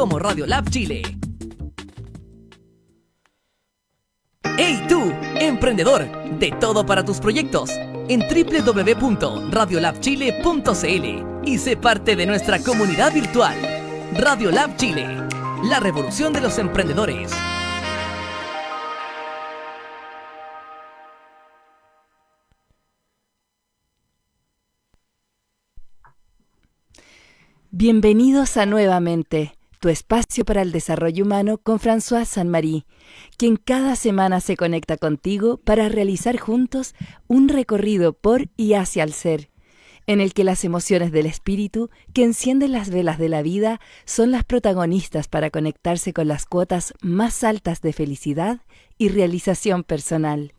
como Radiolab Chile. ¡Hey tú, emprendedor! De todo para tus proyectos en www.radiolabchile.cl y sé parte de nuestra comunidad virtual. Radiolab Chile, la revolución de los emprendedores. Bienvenidos a Nuevamente, tu espacio para el desarrollo humano con François Saint-Marie, quien cada semana se conecta contigo para realizar juntos un recorrido por y hacia el ser, en el que las emociones del espíritu que encienden las velas de la vida son las protagonistas para conectarse con las cuotas más altas de felicidad y realización personal.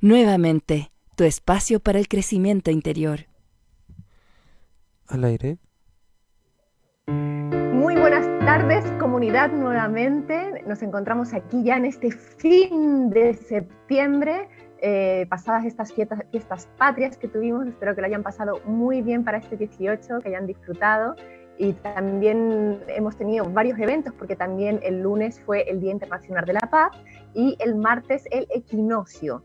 Nuevamente, tu espacio para el crecimiento interior. Al aire. Muy buenas tardes, comunidad, nuevamente. Nos encontramos aquí ya en este fin de septiembre, pasadas estas fiestas patrias que tuvimos. Espero que lo hayan pasado muy bien para este 18, que hayan disfrutado. Y también hemos tenido varios eventos, porque también el lunes fue el Día Internacional de la Paz y el martes el equinoccio.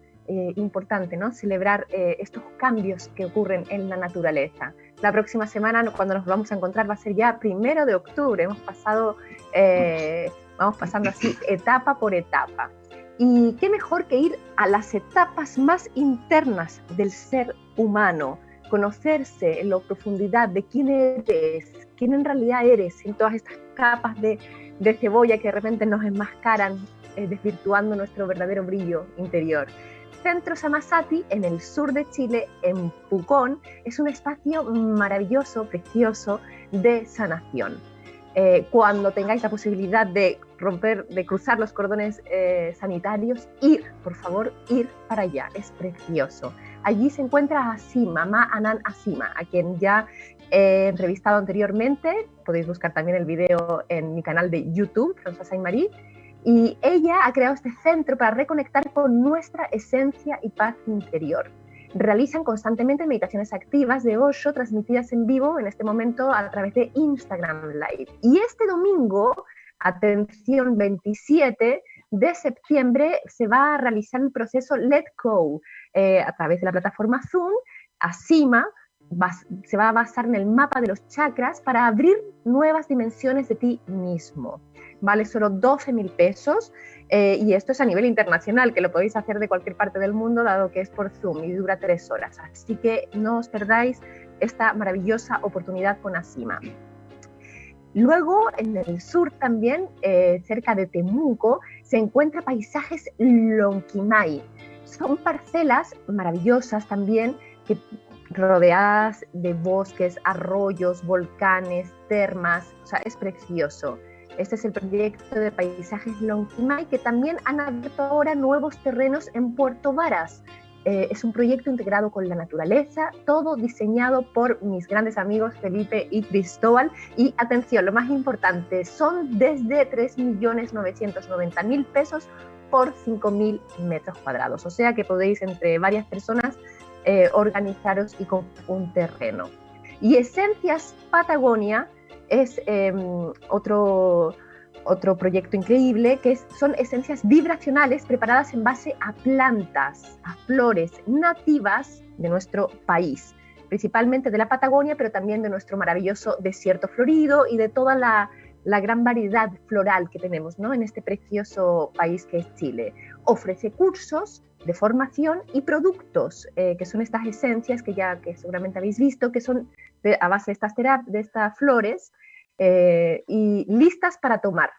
Importante, ¿no? Celebrar estos cambios que ocurren en la naturaleza. La próxima semana, cuando nos vamos a encontrar, va a ser ya 1 de octubre. Vamos pasando así etapa por etapa. Y qué mejor que ir a las etapas más internas del ser humano, conocerse en la profundidad de quién eres, quién en realidad eres, en todas estas capas de cebolla que de repente nos enmascaran, desvirtuando nuestro verdadero brillo interior. Centro Samasati, en el sur de Chile, en Pucón, es un espacio maravilloso, precioso, de sanación. Cuando tengáis la posibilidad de cruzar los cordones sanitarios, por favor, ir para allá, es precioso. Allí se encuentra Asima, Ma Anan Asima, a quien ya he entrevistado anteriormente. Podéis buscar también el video en mi canal de YouTube, François Saint-Marie. Y ella ha creado este centro para reconectar con nuestra esencia y paz interior. Realizan constantemente meditaciones activas de Osho, transmitidas en vivo en este momento a través de Instagram Live. Y este domingo, atención, 27 de septiembre, se va a realizar el proceso Let Go a través de la plataforma Zoom. Asima se va a basar en el mapa de los chakras para abrir nuevas dimensiones de ti mismo. Vale solo 12.000 pesos y esto es a nivel internacional, que lo podéis hacer de cualquier parte del mundo, dado que es por Zoom y dura 3 horas. Así que no os perdáis esta maravillosa oportunidad con Asima. Luego, en el sur también, cerca de Temuco, se encuentra Paisajes Lonquimay. Son parcelas maravillosas también, rodeadas de bosques, arroyos, volcanes, termas. O sea, es precioso. Este es el proyecto de Paisajes Lonquimay, que también han abierto ahora nuevos terrenos en Puerto Varas. Es un proyecto integrado con la naturaleza, todo diseñado por mis grandes amigos Felipe y Cristóbal. Y atención, lo más importante, son desde 3.990.000 pesos por 5.000 metros cuadrados. O sea que podéis entre varias personas organizaros y comprar un terreno. Y Esencias Patagonia es otro proyecto increíble, que son esencias vibracionales preparadas en base a plantas, a flores nativas de nuestro país, principalmente de la Patagonia, pero también de nuestro maravilloso desierto florido y de toda la gran variedad floral que tenemos, ¿no?, en este precioso país que es Chile. Ofrece cursos de formación y productos, que son estas esencias que seguramente habéis visto, que son a base de estas flores, y listas para tomar.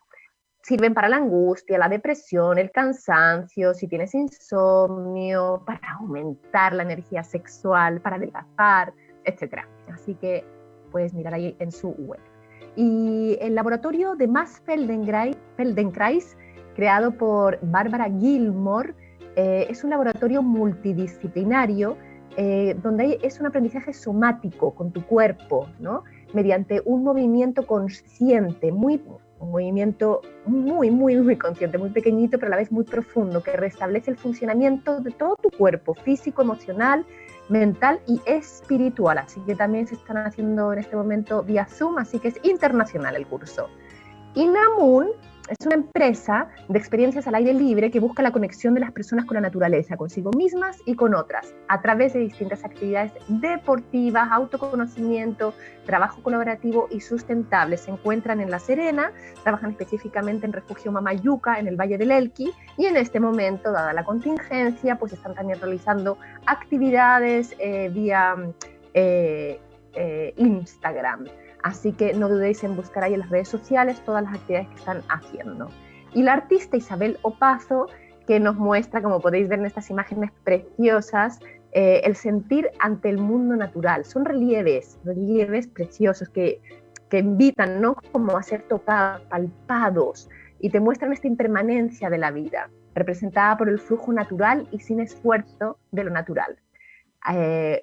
Sirven para la angustia, la depresión, el cansancio, si tienes insomnio, para aumentar la energía sexual, para adelgazar, etc. Así que puedes mirar ahí en su web. Y el laboratorio de Max Feldenkrais, creado por Bárbara Gilmore, es un laboratorio multidisciplinario donde es un aprendizaje somático con tu cuerpo, ¿no?, mediante un movimiento consciente, un movimiento muy consciente, muy pequeñito, pero a la vez muy profundo, que restablece el funcionamiento de todo tu cuerpo, físico, emocional, mental y espiritual. Así que también se están haciendo en este momento vía Zoom, así que es internacional el curso. Inamun es una empresa de experiencias al aire libre que busca la conexión de las personas con la naturaleza, consigo mismas y con otras, a través de distintas actividades deportivas, autoconocimiento, trabajo colaborativo y sustentable. Se encuentran en La Serena, trabajan específicamente en Refugio Mamayuca, en el Valle del Elqui, y en este momento, dada la contingencia, pues están también realizando actividades vía Instagram. Así que no dudéis en buscar ahí en las redes sociales todas las actividades que están haciendo. Y la artista Isabel Opazo, que nos muestra, como podéis ver en estas imágenes preciosas, el sentir ante el mundo natural. Son relieves preciosos que invitan, ¿no?, como a ser tocados, palpados, y te muestran esta impermanencia de la vida, representada por el flujo natural y sin esfuerzo de lo natural.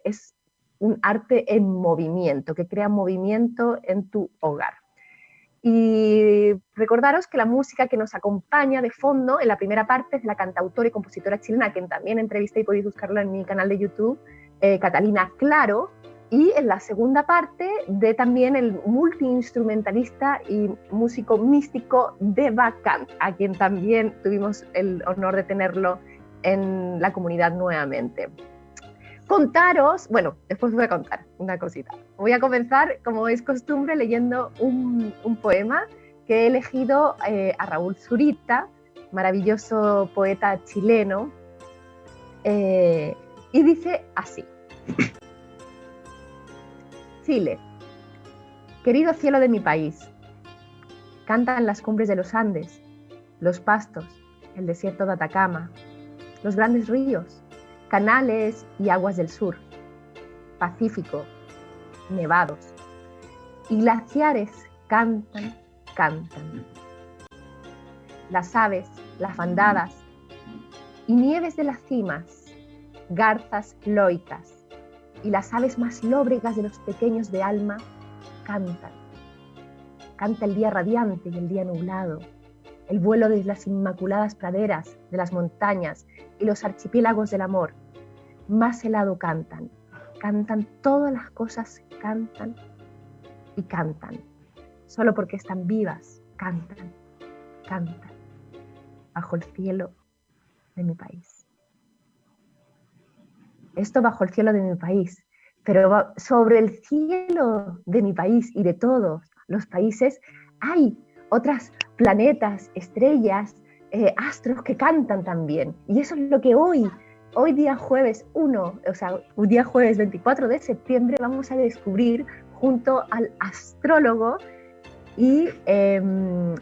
Es un arte en movimiento, que crea movimiento en tu hogar. Y recordaros que la música que nos acompaña de fondo en la primera parte es de la cantautora y compositora chilena, quien también entrevisté y podéis buscarlo en mi canal de YouTube, Catalina Claro, y en la segunda parte de también el multiinstrumentalista y músico místico Deva Kant, a quien también tuvimos el honor de tenerlo en la comunidad nuevamente. Contaros, bueno, después voy a contar una cosita. Voy a comenzar, como es costumbre, leyendo un poema que he elegido a Raúl Zurita, maravilloso poeta chileno, y dice así. Chile, querido cielo de mi país, cantan las cumbres de los Andes, los pastos, el desierto de Atacama, los grandes ríos, canales y aguas del sur, Pacífico, nevados, y glaciares cantan, cantan. Las aves, las bandadas, y nieves de las cimas, garzas loicas, y las aves más lóbregas de los pequeños de alma cantan. Canta el día radiante y el día nublado, el vuelo de las inmaculadas praderas de las montañas y los archipiélagos del amor. Más helado cantan, cantan todas las cosas, cantan y cantan. Solo porque están vivas, cantan, cantan, bajo el cielo de mi país. Esto bajo el cielo de mi país, pero sobre el cielo de mi país y de todos los países hay otras planetas, estrellas, astros que cantan también. Y eso es lo que hoy día jueves 24 de septiembre, vamos a descubrir junto al astrólogo y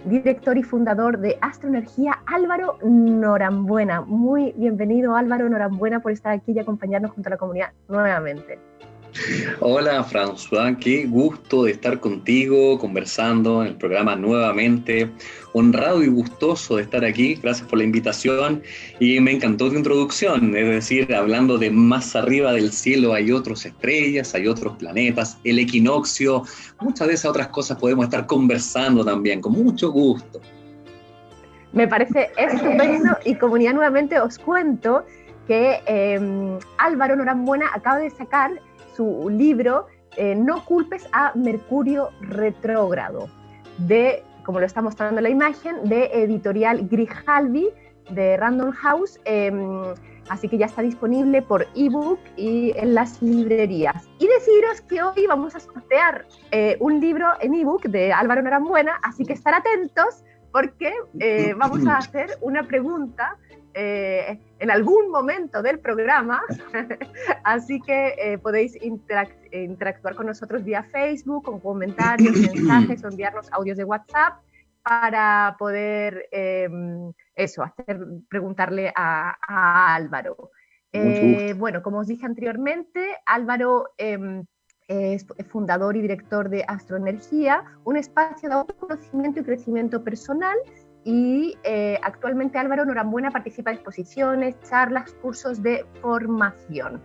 director y fundador de Astroenergía, Álvaro Norambuena. Muy bienvenido, Álvaro Norambuena, por estar aquí y acompañarnos junto a la comunidad nuevamente. Hola François, qué gusto de estar contigo conversando en el programa nuevamente, honrado y gustoso de estar aquí, gracias por la invitación y me encantó tu introducción, es decir, hablando de más arriba del cielo hay otras estrellas, hay otros planetas, el equinoccio, muchas de esas otras cosas podemos estar conversando también, con mucho gusto. Me parece estupendo y comunidad nuevamente os cuento que Álvaro Norambuena acaba de sacar su libro No culpes a Mercurio retrógrado, como lo está mostrando la imagen, de editorial Grijalvi, de Random House, así que ya está disponible por ebook y en las librerías. Y deciros que hoy vamos a sortear un libro en ebook de Álvaro Norambuena, así que estar atentos porque vamos a hacer una pregunta en algún momento del programa, así que podéis interactuar con nosotros vía Facebook, con comentarios, mensajes o enviarnos audios de WhatsApp para poder preguntarle a Álvaro. Bueno, como os dije anteriormente, Álvaro es fundador y director de Astroenergía, un espacio de autoconocimiento y crecimiento personal. Y actualmente Álvaro Norambuena participa en exposiciones, charlas, cursos de formación.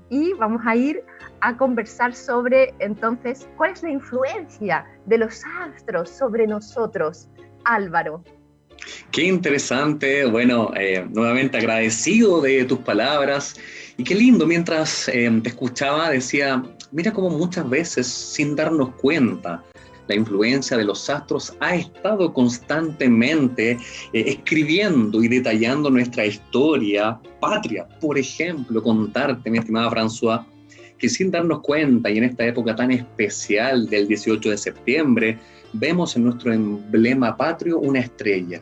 Y vamos a ir a conversar sobre, entonces, cuál es la influencia de los astros sobre nosotros, Álvaro. Qué interesante, bueno, nuevamente agradecido de tus palabras y qué lindo, mientras te escuchaba decía, mira cómo muchas veces sin darnos cuenta, la influencia de los astros ha estado constantemente escribiendo y detallando nuestra historia patria. Por ejemplo, contarte, mi estimada François, que sin darnos cuenta y en esta época tan especial del 18 de septiembre, vemos en nuestro emblema patrio una estrella.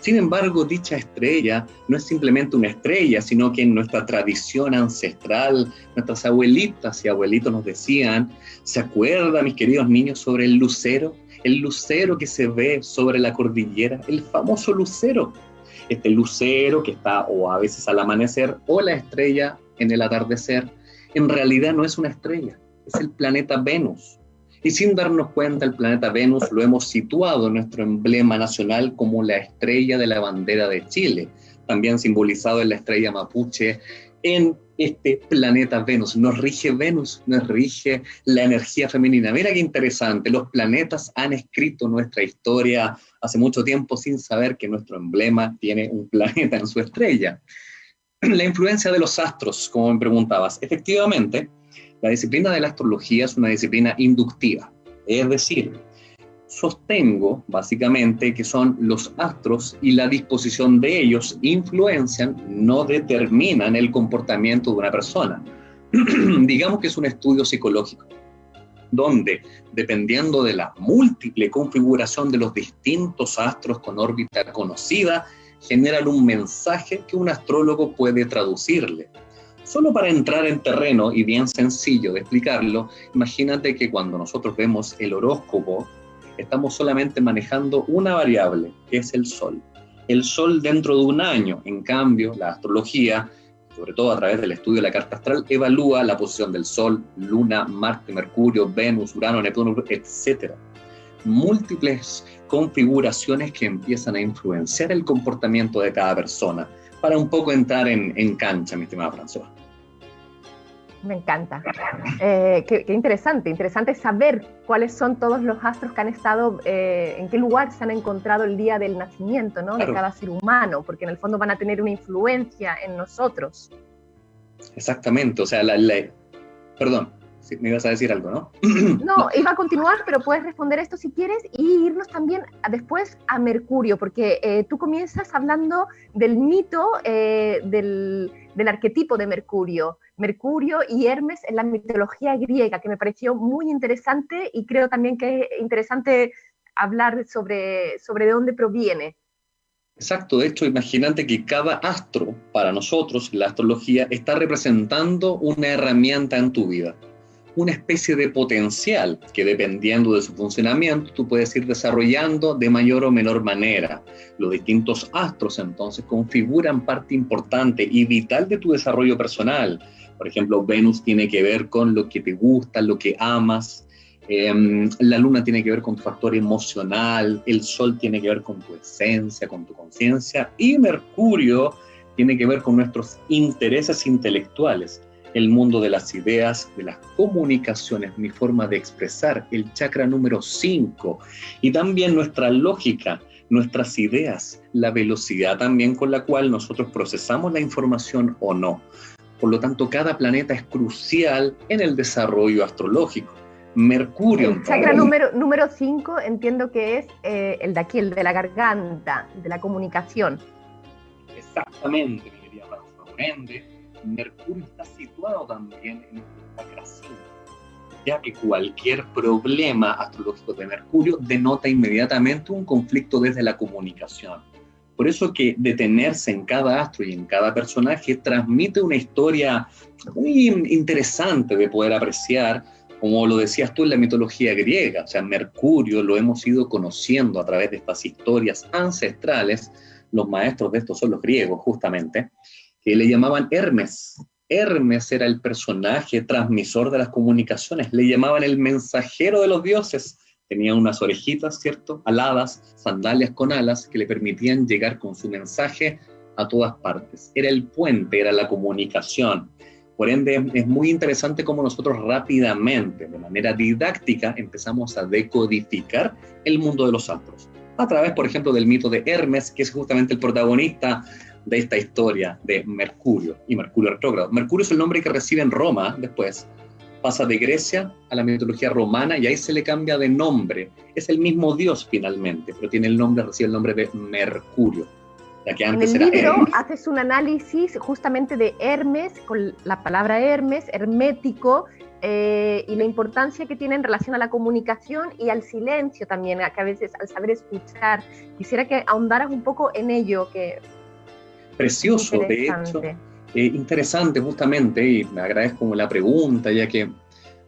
Sin embargo, dicha estrella no es simplemente una estrella, sino que en nuestra tradición ancestral, nuestras abuelitas y abuelitos nos decían, ¿se acuerdan, mis queridos niños, sobre el lucero? El lucero que se ve sobre la cordillera, el famoso lucero. Este lucero que está o a veces al amanecer o la estrella en el atardecer, en realidad no es una estrella, es el planeta Venus. Y sin darnos cuenta, el planeta Venus lo hemos situado en nuestro emblema nacional como la estrella de la bandera de Chile, también simbolizado en la estrella mapuche, en este planeta Venus. Nos rige Venus, nos rige la energía femenina. Mira qué interesante, los planetas han escrito nuestra historia hace mucho tiempo sin saber que nuestro emblema tiene un planeta en su estrella. La influencia de los astros, como me preguntabas, efectivamente, la disciplina de la astrología es una disciplina inductiva, es decir, sostengo básicamente que son los astros y la disposición de ellos influencian, no determinan el comportamiento de una persona. Digamos que es un estudio psicológico, donde, dependiendo de la múltiple configuración de los distintos astros con órbita conocida, generan un mensaje que un astrólogo puede traducirle. Solo para entrar en terreno y bien sencillo de explicarlo, imagínate que cuando nosotros vemos el horóscopo, estamos solamente manejando una variable, que es el Sol. El Sol dentro de un año, en cambio, la astrología, sobre todo a través del estudio de la carta astral, evalúa la posición del Sol, Luna, Marte, Mercurio, Venus, Urano, Neptuno, etc. Múltiples configuraciones que empiezan a influenciar el comportamiento de cada persona. Para un poco entrar en cancha, mi estimada François. Me encanta. Qué interesante saber cuáles son todos los astros que han estado, en qué lugar se han encontrado el día del nacimiento, ¿no? Claro. De cada ser humano, porque en el fondo van a tener una influencia en nosotros. Exactamente, o sea, perdón, sí, me ibas a decir algo, ¿no? No, iba a continuar, pero puedes responder esto si quieres y irnos también después a Mercurio, porque tú comienzas hablando del mito del arquetipo de Mercurio y Hermes en la mitología griega, que me pareció muy interesante y creo también que es interesante hablar sobre de dónde proviene. Exacto, de hecho, imagínate que cada astro, para nosotros, la astrología, está representando una herramienta en tu vida, una especie de potencial que, dependiendo de su funcionamiento, tú puedes ir desarrollando de mayor o menor manera. Los distintos astros entonces configuran parte importante y vital de tu desarrollo personal. Por ejemplo, Venus tiene que ver con lo que te gusta, lo que amas. La luna tiene que ver con tu factor emocional, el sol tiene que ver con tu esencia, con tu conciencia, y Mercurio tiene que ver con nuestros intereses intelectuales, el mundo de las ideas, de las comunicaciones, mi forma de expresar, el chakra número 5, y también nuestra lógica, nuestras ideas, la velocidad también con la cual nosotros procesamos la información o no. Por lo tanto, cada planeta es crucial en el desarrollo astrológico. Mercurio. El chakra número 5 entiendo que es el de aquí, el de la garganta, de la comunicación. Exactamente, mi querida François. Por ende, Mercurio está situado también en el chakra 5, ya que cualquier problema astrológico de Mercurio denota inmediatamente un conflicto desde la comunicación. Por eso que detenerse en cada astro y en cada personaje transmite una historia muy interesante de poder apreciar, como lo decías tú en la mitología griega. O sea, Mercurio lo hemos ido conociendo a través de estas historias ancestrales. Los maestros de estos son los griegos, justamente, que le llamaban Hermes. Hermes era el personaje transmisor de las comunicaciones, le llamaban el mensajero de los dioses. Tenía unas orejitas, ¿cierto?, aladas, sandalias con alas que le permitían llegar con su mensaje a todas partes. Era el puente, era la comunicación. Por ende, es muy interesante cómo nosotros rápidamente, de manera didáctica, empezamos a decodificar el mundo de los astros. A través, por ejemplo, del mito de Hermes, que es justamente el protagonista de esta historia de Mercurio y Mercurio retrógrado. Mercurio es el nombre que recibe en Roma después, pasa de Grecia a la mitología romana y ahí se le cambia de nombre. Es el mismo dios finalmente, pero recibe el nombre de Mercurio. Ya que antes en el libro Hermes. haces un análisis justamente de Hermes, con la palabra Hermes, hermético, y la importancia que tiene en relación a la comunicación y al silencio también, que a veces al saber escuchar. Quisiera que ahondaras un poco en ello, que Precioso, de hecho, interesante justamente, y me agradezco la pregunta, ya que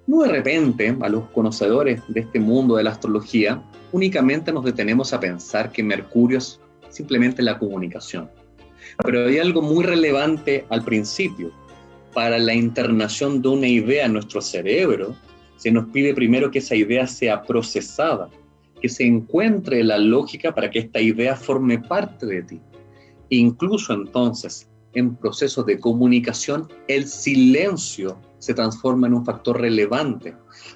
no de repente a los conocedores de este mundo de la astrología únicamente nos detenemos a pensar que Mercurio es simplemente la comunicación. Pero hay algo muy relevante al principio. Para la internación de una idea en nuestro cerebro, se nos pide primero que esa idea sea procesada, que se encuentre la lógica para que esta idea forme parte de ti. Incluso entonces, en procesos de comunicación, el silencio se transforma en un factor relevante,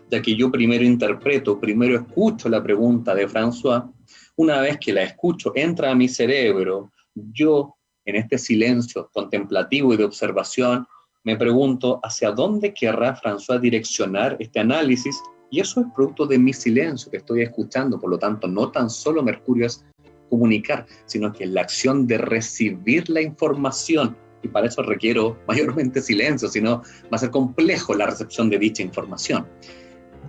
ya que yo primero interpreto, primero escucho la pregunta de François, una vez que la escucho, entra a mi cerebro, yo, en este silencio contemplativo y de observación, me pregunto hacia dónde querrá François direccionar este análisis, y eso es producto de mi silencio que estoy escuchando. Por lo tanto, no tan solo Mercurio es comunicar, sino que la acción de recibir la información, y para eso requiero mayormente silencio, si no va a ser complejo la recepción de dicha información.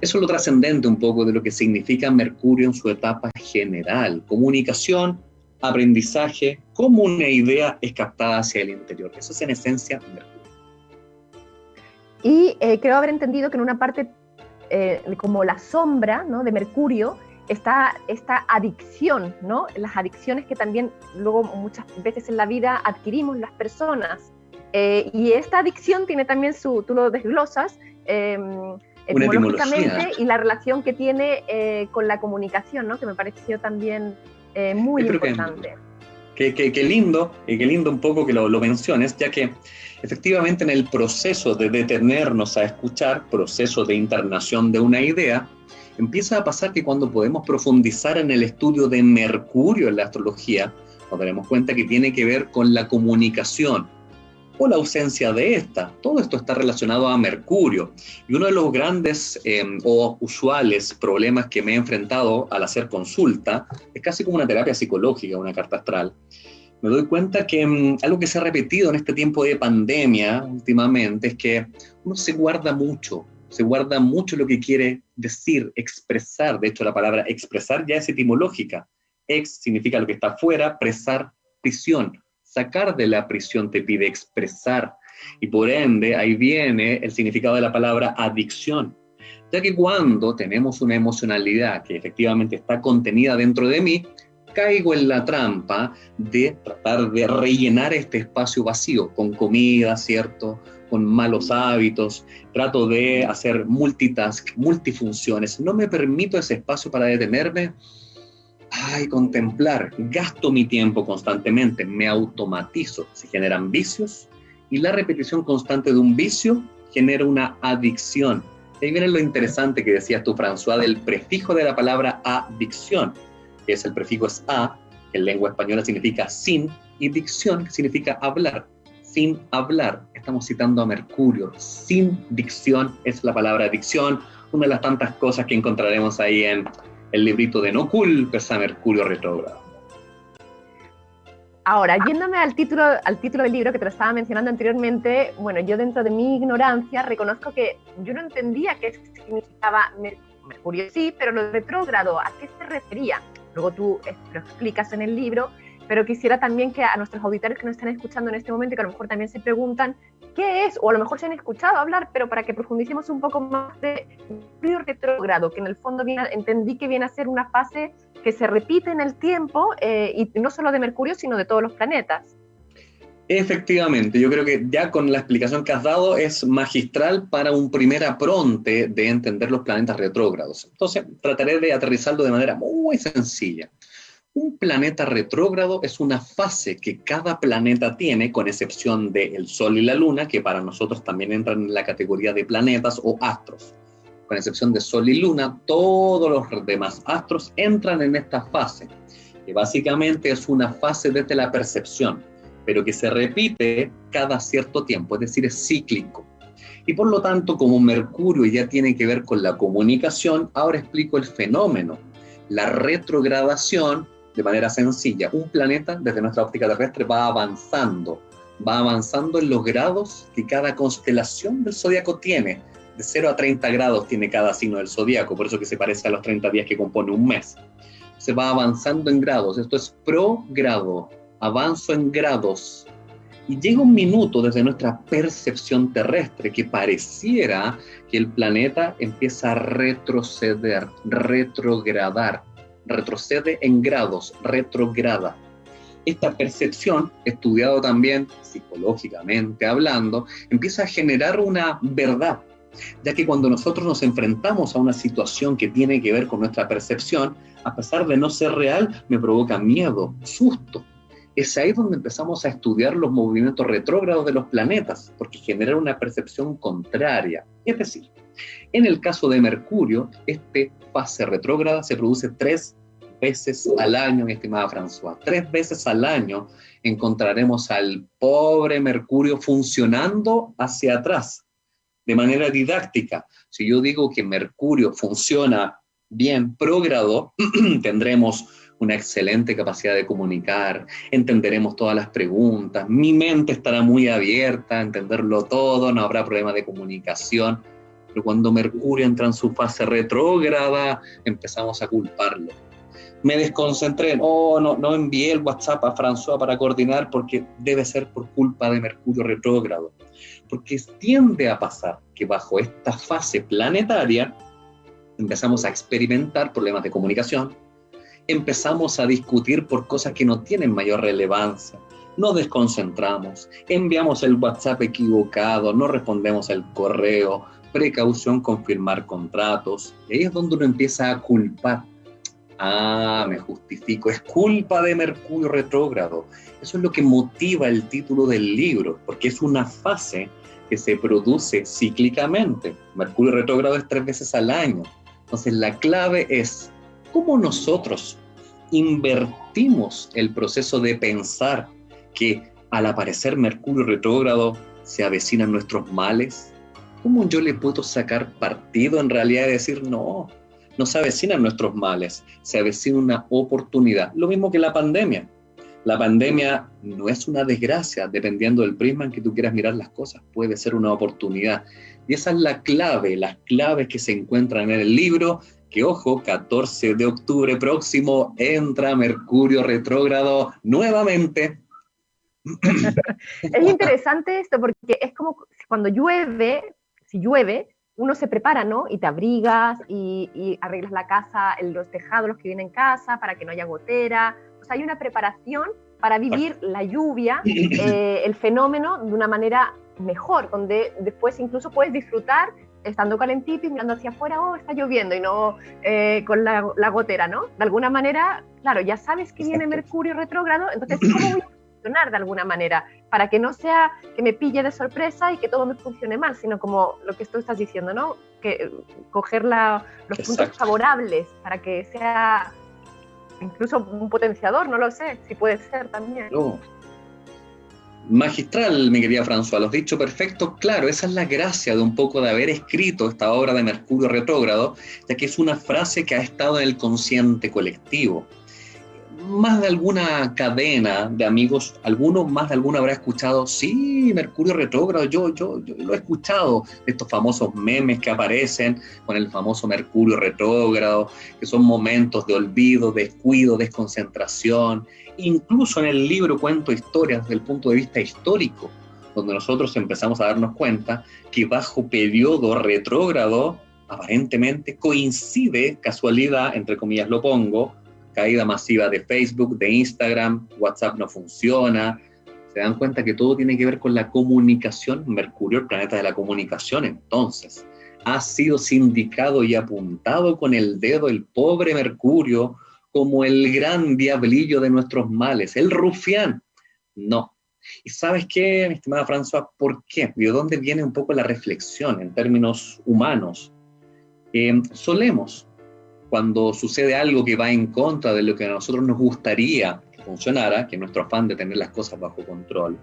Eso es lo trascendente un poco de lo que significa Mercurio en su etapa general: comunicación, aprendizaje, cómo una idea es captada hacia el interior. Eso es en esencia Mercurio. Y creo haber entendido que en una parte como la sombra, ¿no?, de Mercurio está esta adicción, ¿no? Las adicciones que también luego muchas veces en la vida adquirimos las personas. Y esta adicción tiene también tú lo desglosas etimológicamente, y la relación que tiene con la comunicación, ¿no?, que me pareció también muy importante. Qué lindo un poco que lo menciones, ya que efectivamente en el proceso de detenernos a escuchar, proceso de internación de una idea, empieza a pasar que cuando podemos profundizar en el estudio de Mercurio en la astrología, nos daremos cuenta que tiene que ver con la comunicación o la ausencia de esta. Todo esto está relacionado a Mercurio. Y uno de los grandes o usuales problemas que me he enfrentado al hacer consulta es casi como una terapia psicológica, una carta astral. Me doy cuenta que algo que se ha repetido en este tiempo de pandemia últimamente es que uno se guarda mucho lo que quiere decir, expresar. De hecho, la palabra expresar ya es etimológica. Ex significa lo que está afuera, presar, prisión. Sacar de la prisión te pide expresar. Y por ende, ahí viene el significado de la palabra adicción. Ya que cuando tenemos una emocionalidad que efectivamente está contenida dentro de mí, caigo en la trampa de tratar de rellenar este espacio vacío con comida, ¿cierto?, con malos hábitos, trato de hacer multitask, multifunciones, no me permito ese espacio para detenerme, contemplar, gasto mi tiempo constantemente, me automatizo, se generan vicios, y la repetición constante de un vicio genera una adicción. Ahí viene lo interesante que decías tú, François, del prefijo de la palabra adicción, que es el prefijo es a, que en lengua española significa sin, y dicción, que significa hablar. Sin hablar, estamos citando a Mercurio. Sin dicción es la palabra dicción, una de las tantas cosas que encontraremos ahí en el librito de No culpes a Mercurio retrógrado. Ahora, yéndome al título del libro que te lo estaba mencionando anteriormente, bueno, yo dentro de mi ignorancia reconozco que yo no entendía qué significaba Mercurio, sí, pero lo retrógrado, ¿a qué se refería? Luego tú lo explicas en el libro, pero quisiera también que a nuestros auditores que nos están escuchando en este momento, que a lo mejor también se preguntan qué es, o a lo mejor se han escuchado hablar, pero para que profundicemos un poco más de Mercurio retrógrado, que en el fondo entendí que viene a ser una fase que se repite en el tiempo, y no solo de Mercurio, sino de todos los planetas. Efectivamente, yo creo que ya con la explicación que has dado es magistral para un primer apronte de entender los planetas retrógrados. Entonces, trataré de aterrizarlo de manera muy sencilla. Un planeta retrógrado es una fase que cada planeta tiene, con excepción del Sol y la Luna, que para nosotros también entran en la categoría de planetas o astros. Con excepción de Sol y Luna, todos los demás astros entran en esta fase, que básicamente es una fase desde la percepción, pero que se repite cada cierto tiempo, es decir, es cíclico. Y por lo tanto, como Mercurio ya tiene que ver con la comunicación, ahora explico el fenómeno. La retrogradación, de manera sencilla, un planeta desde nuestra óptica terrestre va avanzando en los grados que cada constelación del zodiaco tiene. De 0 a 30 grados tiene cada signo del zodiaco, por eso que se parece a los 30 días que compone un mes. Se va avanzando en grados, esto es progrado, avanzo en grados. Y llega un minuto desde nuestra percepción terrestre que pareciera que el planeta empieza a retroceder, retrogradar, retrocede en grados, retrograda. Esta percepción, estudiado también psicológicamente hablando, empieza a generar una verdad, ya que cuando nosotros nos enfrentamos a una situación que tiene que ver con nuestra percepción, a pesar de no ser real, me provoca miedo, susto. Es ahí donde empezamos a estudiar los movimientos retrógrados de los planetas, porque generan una percepción contraria. Es decir, en el caso de Mercurio, esta fase retrógrada se produce 3 veces al año, mi estimada François. 3 veces al año encontraremos al pobre Mercurio funcionando hacia atrás, de manera didáctica. Si yo digo que Mercurio funciona bien prógrado, tendremos una excelente capacidad de comunicar, entenderemos todas las preguntas, mi mente estará muy abierta a entenderlo todo, no habrá problema de comunicación, pero cuando Mercurio entra en su fase retrógrada, empezamos a culparlo. Me desconcentré, no envié el WhatsApp a François para coordinar porque debe ser por culpa de Mercurio retrógrado, porque tiende a pasar que bajo esta fase planetaria empezamos a experimentar problemas de comunicación, empezamos a discutir por cosas que no tienen mayor relevancia, nos desconcentramos, enviamos el WhatsApp equivocado, no respondemos el correo, precaución con firmar contratos, y ahí es donde uno empieza a culpar. Me justifico, es culpa de Mercurio retrógrado. Eso es lo que motiva el título del libro, porque es una fase que se produce cíclicamente. Mercurio retrógrado es 3 veces al año. Entonces la clave es cómo nosotros invertimos el proceso de pensar que al aparecer Mercurio retrógrado se avecinan nuestros males. ¿Cómo yo le puedo sacar partido en realidad y decir no se avecinan nuestros males, se avecina una oportunidad? Lo mismo que la pandemia. La pandemia no es una desgracia, dependiendo del prisma en que tú quieras mirar las cosas, puede ser una oportunidad. Y esa es la clave, las claves que se encuentran en el libro, que ojo, 14 de octubre próximo entra Mercurio retrógrado nuevamente. Es interesante esto porque es como cuando llueve, si llueve, uno se prepara, ¿no? Y te abrigas y arreglas la casa, los tejados, los que vienen en casa, para que no haya gotera. O sea, hay una preparación para vivir la lluvia, el fenómeno, de una manera mejor, donde después incluso puedes disfrutar estando calentito y mirando hacia afuera, está lloviendo, y no con la gotera, ¿no? De alguna manera, claro, ya sabes que viene Mercurio retrógrado, entonces, ¿cómo voy a funcionar de alguna manera? Para que no sea que me pille de sorpresa y que todo me funcione mal, sino como lo que tú estás diciendo, ¿no? Que coger los puntos favorables para que sea incluso un potenciador, no lo sé, si puede ser también. No. Magistral, mi querida François, lo has dicho perfecto. Claro, esa es la gracia de un poco de haber escrito esta obra de Mercurio retrógrado, ya que es una frase que ha estado en el consciente colectivo. Más de alguna cadena de amigos, más de alguno habrá escuchado, sí, Mercurio retrógrado, yo lo he escuchado, estos famosos memes que aparecen con el famoso Mercurio retrógrado, que son momentos de olvido, descuido, desconcentración. Incluso en el libro cuento historias desde el punto de vista histórico, donde nosotros empezamos a darnos cuenta que bajo periodo retrógrado, aparentemente coincide, casualidad, entre comillas lo pongo, caída masiva de Facebook, de Instagram, WhatsApp no funciona. Se dan cuenta que todo tiene que ver con la comunicación. Mercurio, el planeta de la comunicación, entonces, ha sido sindicado y apuntado con el dedo el pobre Mercurio como el gran diablillo de nuestros males, el rufián. No. ¿Y sabes qué, mi estimada François? ¿Por qué? ¿De dónde viene un poco la reflexión en términos humanos? Solemos, cuando sucede algo que va en contra de lo que a nosotros nos gustaría que funcionara, que es nuestro afán de tener las cosas bajo control,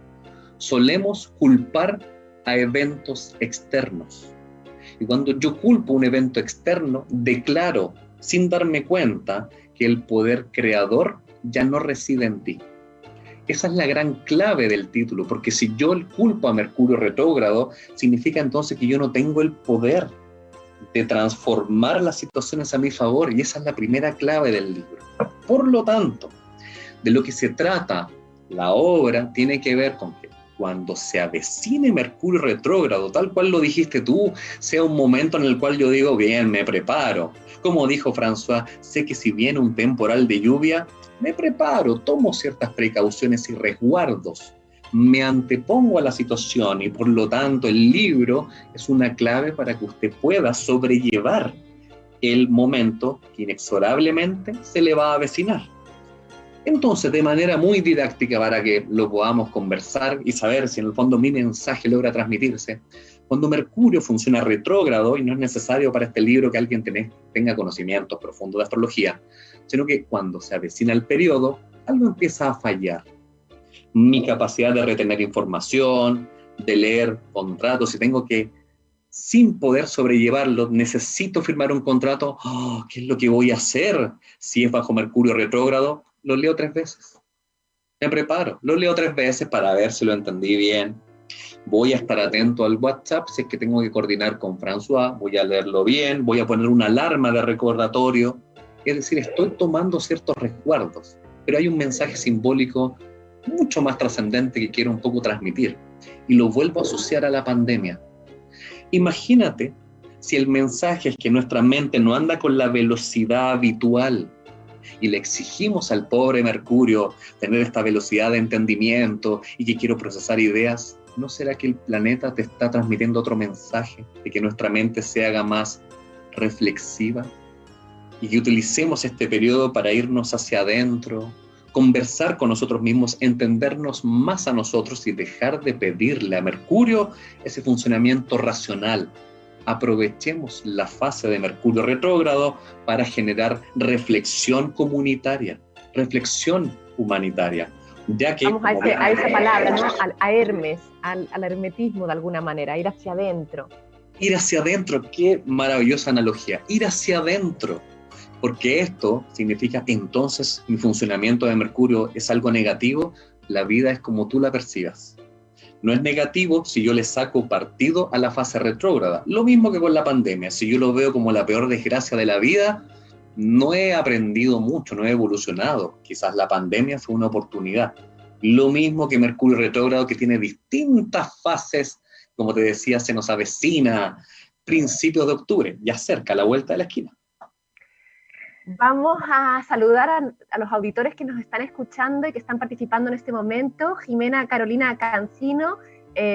solemos culpar a eventos externos. Y cuando yo culpo un evento externo, declaro, sin darme cuenta, que el poder creador ya no reside en ti. Esa es la gran clave del título, porque si yo culpo a Mercurio retrógrado, significa entonces que yo no tengo el poder de transformar las situaciones a mi favor, y esa es la primera clave del libro. Por lo tanto, de lo que se trata la obra tiene que ver con que cuando se avecine Mercurio retrógrado, tal cual lo dijiste tú, sea un momento en el cual yo digo, bien, me preparo. Como dijo François, sé que si viene un temporal de lluvia, me preparo, tomo ciertas precauciones y resguardos, me antepongo a la situación, y por lo tanto el libro es una clave para que usted pueda sobrellevar el momento que inexorablemente se le va a avecinar. Entonces, de manera muy didáctica, para que lo podamos conversar y saber si en el fondo mi mensaje logra transmitirse, cuando Mercurio funciona retrógrado, y no es necesario para este libro que alguien tenga conocimientos profundos de astrología, sino que cuando se avecina el periodo, algo empieza a fallar. Mi capacidad de retener información, de leer contratos, si tengo que, sin poder sobrellevarlo, necesito firmar un contrato, ¿qué es lo que voy a hacer? Si es bajo Mercurio retrógrado, lo leo 3 veces. Me preparo, lo leo 3 veces para ver si lo entendí bien. Voy a estar atento al WhatsApp, si es que tengo que coordinar con François, voy a leerlo bien, voy a poner una alarma de recordatorio. Es decir, estoy tomando ciertos resguardos, pero hay un mensaje simbólico mucho más trascendente que quiero un poco transmitir, y lo vuelvo a asociar a la pandemia. Imagínate si el mensaje es que nuestra mente no anda con la velocidad habitual, y le exigimos al pobre Mercurio tener esta velocidad de entendimiento y que quiero procesar ideas. ¿No será que el planeta te está transmitiendo otro mensaje de que nuestra mente se haga más reflexiva y que utilicemos este periodo para irnos hacia adentro, conversar con nosotros mismos, entendernos más a nosotros y dejar de pedirle a Mercurio ese funcionamiento racional? Aprovechemos la fase de Mercurio retrógrado para generar reflexión comunitaria, reflexión humanitaria. Ya que, vamos a esa palabra, ¿no? A Hermes, al hermetismo de alguna manera, ir hacia adentro. Ir hacia adentro, qué maravillosa analogía, ir hacia adentro, porque esto significa entonces mi funcionamiento de Mercurio es algo negativo, la vida es como tú la percibas. No es negativo si yo le saco partido a la fase retrógrada. Lo mismo que con la pandemia. Si yo lo veo como la peor desgracia de la vida, no he aprendido mucho, no he evolucionado. Quizás la pandemia fue una oportunidad. Lo mismo que Mercurio retrógrado, que tiene distintas fases. Como te decía, se nos avecina principios de octubre, ya cerca, a la vuelta de la esquina. Vamos a saludar a los auditores que nos están escuchando y que están participando en este momento. Jimena Carolina Cancino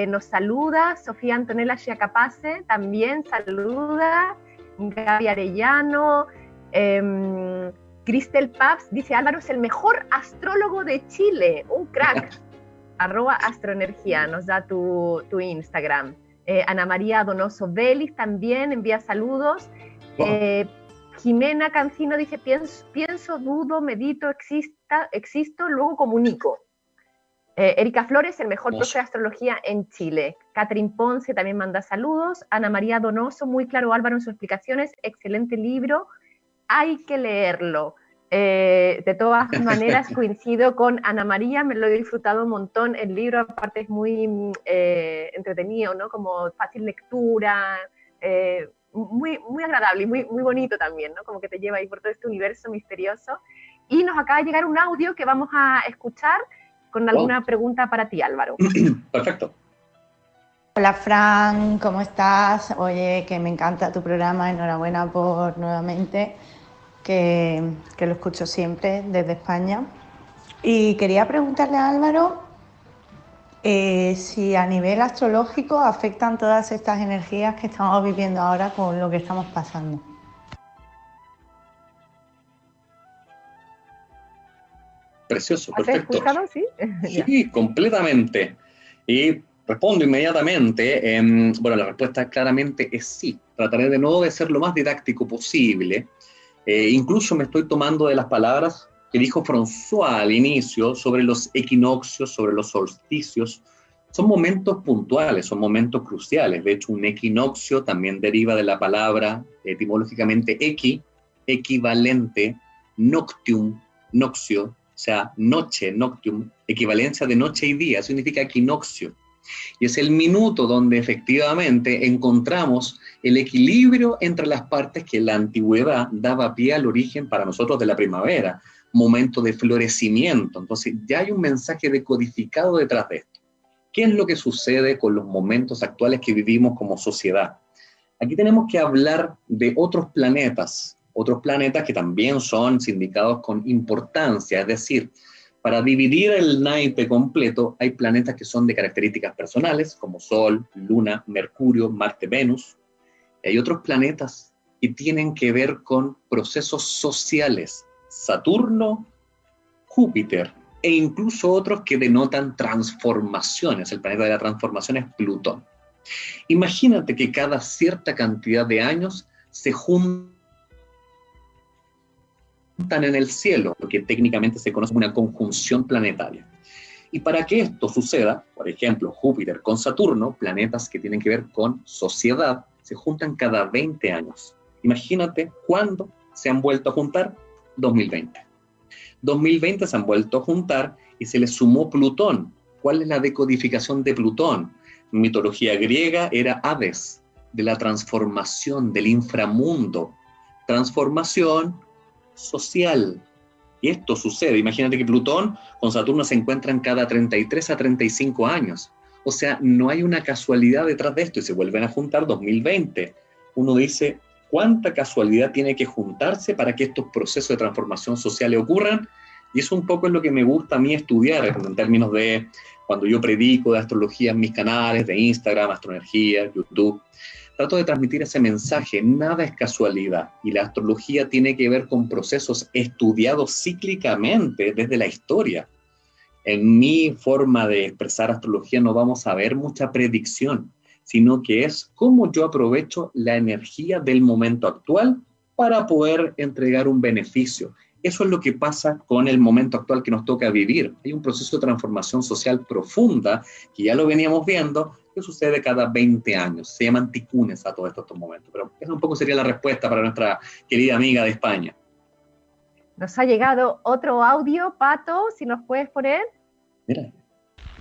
nos saluda, Sofía Antonella Giacapace también saluda, Gaby Arellano, Cristel Paps dice: Álvaro es el mejor astrólogo de Chile, un crack. @astroenergía nos da tu Instagram. Ana María Donoso Vélez también envía saludos. Jimena Cancino dice: pienso, dudo, medito, existo, luego comunico. Erika Flores, el mejor profe de astrología en Chile. Catherine Ponce también manda saludos. Ana María Donoso, muy claro Álvaro en sus explicaciones, excelente libro, hay que leerlo. De todas maneras coincido con Ana María, me lo he disfrutado un montón, el libro aparte es muy entretenido, ¿no? Como fácil lectura, muy, muy agradable y muy, muy bonito también, ¿no? Como que te lleva ahí por todo este universo misterioso. Y nos acaba de llegar un audio que vamos a escuchar con alguna pregunta para ti, Álvaro. Perfecto. Hola Fran, ¿cómo estás? Oye, que me encanta tu programa, enhorabuena por nuevamente, que lo escucho siempre desde España. Y quería preguntarle a Álvaro si a nivel astrológico afectan todas estas energías que estamos viviendo ahora con lo que estamos pasando. Precioso, ¿Has perfecto. escuchado? Sí, sí, completamente. Y respondo inmediatamente. Bueno, la respuesta claramente es sí. Trataré de nuevo de ser lo más didáctico posible. Incluso me estoy tomando de las palabras que dijo François al inicio sobre los equinoccios, sobre los solsticios, Son momentos puntuales, son momentos cruciales. De hecho, un equinoccio también deriva de la palabra etimológicamente equivalente, noctium, noxio, o sea, noche, noctium, equivalencia de noche y día, significa equinoccio. Y es el minuto donde efectivamente encontramos el equilibrio entre las partes que en la antigüedad daba pie al origen para nosotros de la primavera, momento de florecimiento. Entonces ya hay un mensaje decodificado detrás de esto. ¿Qué es lo que sucede con los momentos actuales que vivimos como sociedad? Aquí tenemos que hablar de otros planetas que también son sindicados con importancia, es decir, para dividir el naipe completo, hay planetas que son de características personales, como Sol, Luna, Mercurio, Marte, Venus. Y hay otros planetas que tienen que ver con procesos sociales, Saturno, Júpiter, e incluso otros que denotan transformaciones. El planeta de la transformación es Plutón. Imagínate que cada cierta cantidad de años se juntan en el cielo, lo que técnicamente se conoce como una conjunción planetaria. Y para que esto suceda, por ejemplo, Júpiter con Saturno, planetas que tienen que ver con sociedad, se juntan cada 20 años. Imagínate cuándo se han vuelto a juntar, 2020. 2020 se han vuelto a juntar y se les sumó Plutón. ¿Cuál es la decodificación de Plutón? En mitología griega era Hades, de la transformación, del inframundo. Transformación social. Y esto sucede. Imagínate que Plutón con Saturno se encuentran cada 33 a 35 años. O sea, no hay una casualidad detrás de esto y se vuelven a juntar 2020. Uno dice, ¿cuánta casualidad tiene que juntarse para que estos procesos de transformación social ocurran? Y eso un poco es lo que me gusta a mí estudiar en términos de cuando yo predico de astrología en mis canales de Instagram, Astroenergía, YouTube. Trato de transmitir ese mensaje, nada es casualidad, y la astrología tiene que ver con procesos estudiados cíclicamente desde la historia. En mi forma de expresar astrología no vamos a ver mucha predicción, sino que es cómo yo aprovecho la energía del momento actual para poder entregar un beneficio. Eso es lo que pasa con el momento actual que nos toca vivir. Hay un proceso de transformación social profunda, que ya lo veníamos viendo, que sucede cada 20 años. Se llaman ticunes a todos estos momentos. Pero esa un poco sería la respuesta para nuestra querida amiga de España. Nos ha llegado otro audio, Pato, si nos puedes poner. Mira.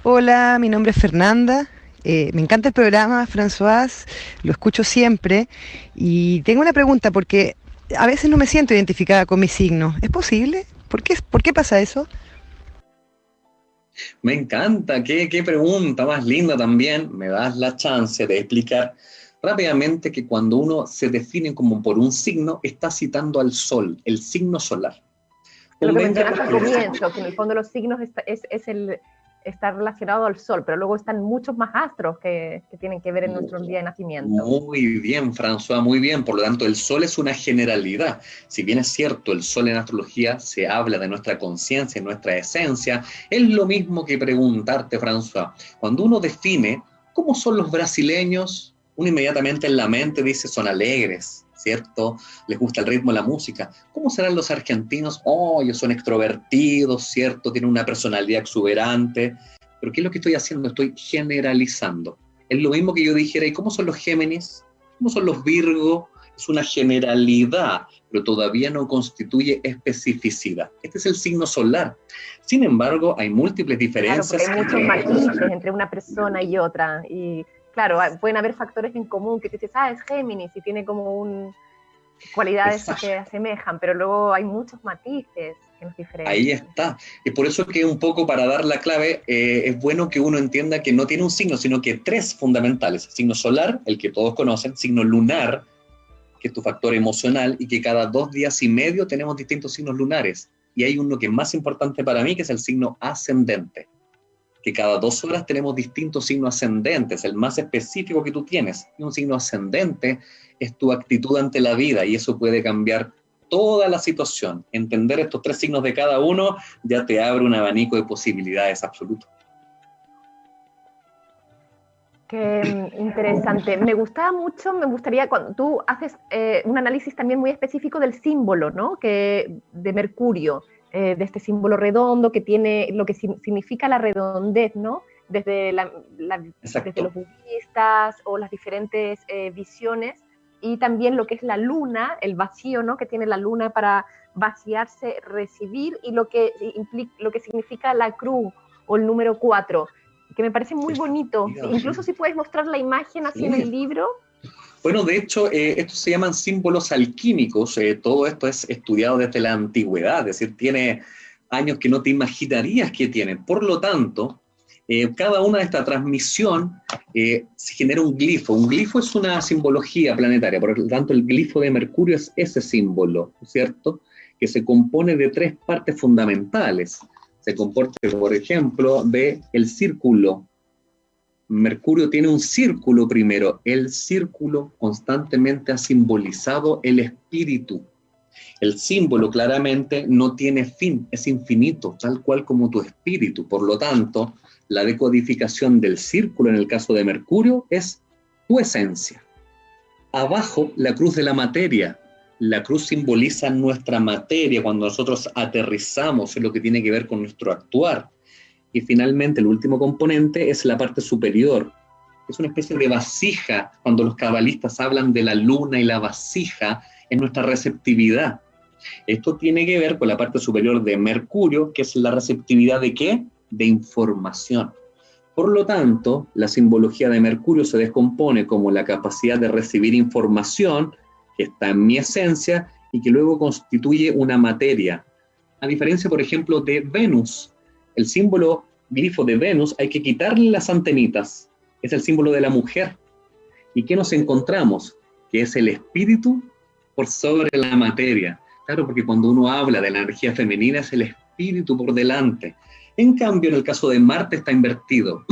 Hola, mi nombre es Fernanda. Me encanta el programa, François, lo escucho siempre. Y tengo una pregunta porque a veces no me siento identificada con mi signo. ¿Es posible? ¿Por qué pasa eso? Me encanta, qué pregunta más linda también. Me das la chance de explicar rápidamente que cuando uno se define como por un signo, está citando al sol, el signo solar. Lo que mencionaste al comienzo, que en el fondo los signos está relacionado al sol, pero luego están muchos más astros que tienen que ver en nuestro día de nacimiento. Muy bien, François, muy bien. Por lo tanto, el sol es una generalidad. Si bien es cierto, el sol en astrología se habla de nuestra conciencia, nuestra esencia, es lo mismo que preguntarte, François, cuando uno define cómo son los brasileños, uno inmediatamente en la mente dice son alegres, ¿cierto? Les gusta el ritmo de la música. ¿Cómo serán los argentinos? Oh, ellos son extrovertidos, ¿cierto? Tienen una personalidad exuberante. Pero ¿qué es lo que estoy haciendo? Estoy generalizando. Es lo mismo que yo dijera, ¿y cómo son los Géminis? ¿Cómo son los Virgo? Es una generalidad, pero todavía no constituye especificidad. Este es el signo solar. Sin embargo, hay múltiples diferencias. Claro, porque hay muchos matices entre una persona y otra. Y claro, pueden haber factores en común que te dices, es Géminis y tiene como cualidades que se asemejan, pero luego hay muchos matices que nos diferencian. Ahí está. Es por eso que un poco para dar la clave, es bueno que uno entienda que no tiene un signo, sino que tres fundamentales. Signo solar, el que todos conocen, signo lunar, que es tu factor emocional, y que cada 2 días y medio tenemos distintos signos lunares. Y hay uno que es más importante para mí, que es el signo ascendente, que cada 2 horas tenemos distintos signos ascendentes, el más específico que tú tienes. Y un signo ascendente es tu actitud ante la vida, y eso puede cambiar toda la situación. Entender estos 3 signos de cada uno ya te abre un abanico de posibilidades absoluto. Qué interesante. Me gustaría cuando tú haces un análisis también muy específico del símbolo, ¿no? De Mercurio, de este símbolo redondo que tiene lo que significa la redondez, ¿no? desde, desde los budistas o las diferentes visiones, y también lo que es la luna, el vacío, ¿no?, que tiene la luna para vaciarse, recibir, y lo que significa la cruz o el número 4, que me parece muy bonito. Incluso si puedes mostrar la imagen así en el libro. Bueno, de hecho, estos se llaman símbolos alquímicos. Todo esto es estudiado desde la antigüedad, es decir, tiene años que no te imaginarías que tienen. Por lo tanto, cada una de esta transmisión se genera un glifo. Un glifo es una simbología planetaria, por lo tanto el glifo de Mercurio es ese símbolo, ¿cierto?, que se compone de 3 partes fundamentales. Se compone, por ejemplo, de el círculo. Mercurio tiene un círculo primero. El círculo constantemente ha simbolizado el espíritu. El símbolo claramente no tiene fin, es infinito, tal cual como tu espíritu. Por lo tanto, la decodificación del círculo en el caso de Mercurio es tu esencia. Abajo, la cruz de la materia. La cruz simboliza nuestra materia cuando nosotros aterrizamos en lo que tiene que ver con nuestro actuar. Y finalmente, el último componente es la parte superior. Es una especie de vasija. Cuando los cabalistas hablan de la luna y la vasija, es nuestra receptividad. Esto tiene que ver con la parte superior de Mercurio, que es la receptividad ¿de qué? De información. Por lo tanto, la simbología de Mercurio se descompone como la capacidad de recibir información que está en mi esencia y que luego constituye una materia. A diferencia, por ejemplo, de Venus, el símbolo glifo de Venus hay que quitarle las antenitas, es el símbolo de la mujer. ¿Y qué nos encontramos? Que es el espíritu por sobre la materia. Claro, porque cuando uno habla de la energía femenina es el espíritu por delante. En cambio, en el caso de Marte está invertido,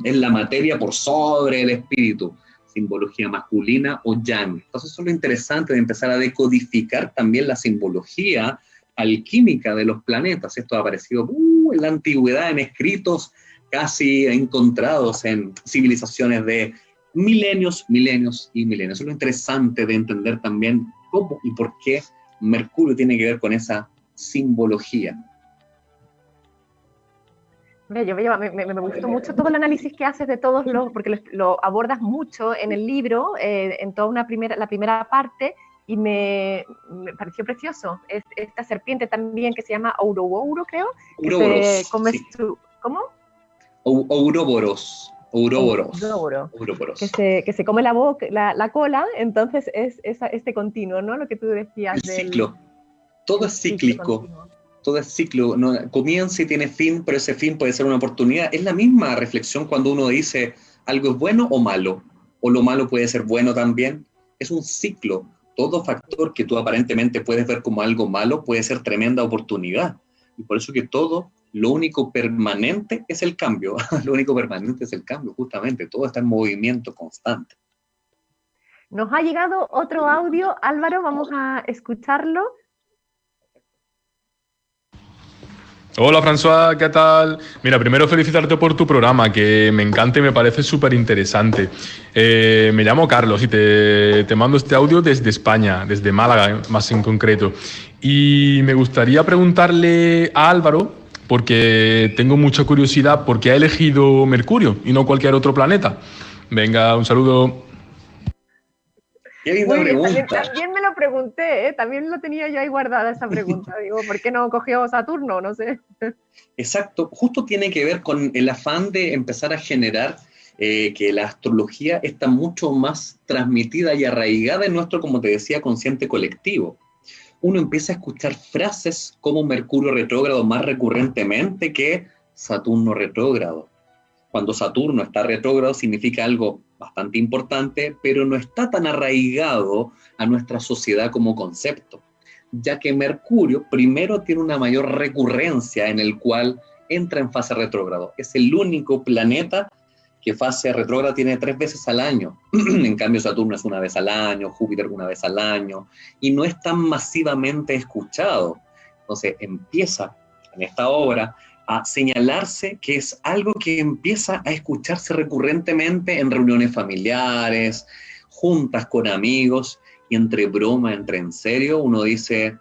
es la materia por sobre el espíritu, simbología masculina o yang. Entonces eso es lo interesante de empezar a decodificar también la simbología alquímica de los planetas. Esto ha aparecido en la antigüedad en escritos casi encontrados en civilizaciones de milenios y milenios. Eso es lo interesante de entender también cómo y por qué Mercurio tiene que ver con esa simbología. Me gustó mucho todo el análisis que haces de todos los, porque lo abordas mucho en el libro, en toda la primera parte, y me pareció precioso. Esta serpiente también que se llama Ouroboros, creo. Ouroboros, sí. ¿Cómo? Ouroboros. Que se come la cola, entonces es este continuo, ¿no? Lo que tú decías. El ciclo. Todo es cíclico. Todo es ciclo, no, comienza y tiene fin, pero ese fin puede ser una oportunidad. Es la misma reflexión cuando uno dice algo es bueno o malo, o lo malo puede ser bueno también. Es un ciclo. Todo factor que tú aparentemente puedes ver como algo malo puede ser tremenda oportunidad. Y por eso que todo, lo único permanente es el cambio. Lo único permanente es el cambio, justamente. Todo está en movimiento constante. Nos ha llegado otro audio, Álvaro, vamos a escucharlo. Hola François, ¿qué tal? Mira, primero felicitarte por tu programa, que me encanta y me parece súper interesante. Me llamo Carlos y te mando este audio desde España, desde Málaga más en concreto. Y me gustaría preguntarle a Álvaro, porque tengo mucha curiosidad, ¿por qué ha elegido Mercurio y no cualquier otro planeta? Venga, un saludo. Qué linda pregunta. También me lo pregunté, también lo tenía yo ahí guardada esa pregunta. Digo, ¿por qué no cogió Saturno? No sé. Exacto, justo tiene que ver con el afán de empezar a generar que la astrología está mucho más transmitida y arraigada en nuestro, como te decía, consciente colectivo. Uno empieza a escuchar frases como Mercurio retrógrado más recurrentemente que Saturno retrógrado. Cuando Saturno está retrógrado significa algo bastante importante, pero no está tan arraigado a nuestra sociedad como concepto, ya que Mercurio primero tiene una mayor recurrencia en el cual entra en fase retrógrado. Es el único planeta que fase retrógrada tiene 3 veces al año. En cambio Saturno es una vez al año, Júpiter una vez al año, y no es tan masivamente escuchado. Entonces empieza en esta obra a señalarse que es algo que empieza a escucharse recurrentemente en reuniones familiares, juntas con amigos, y entre broma, entre en serio, uno dice,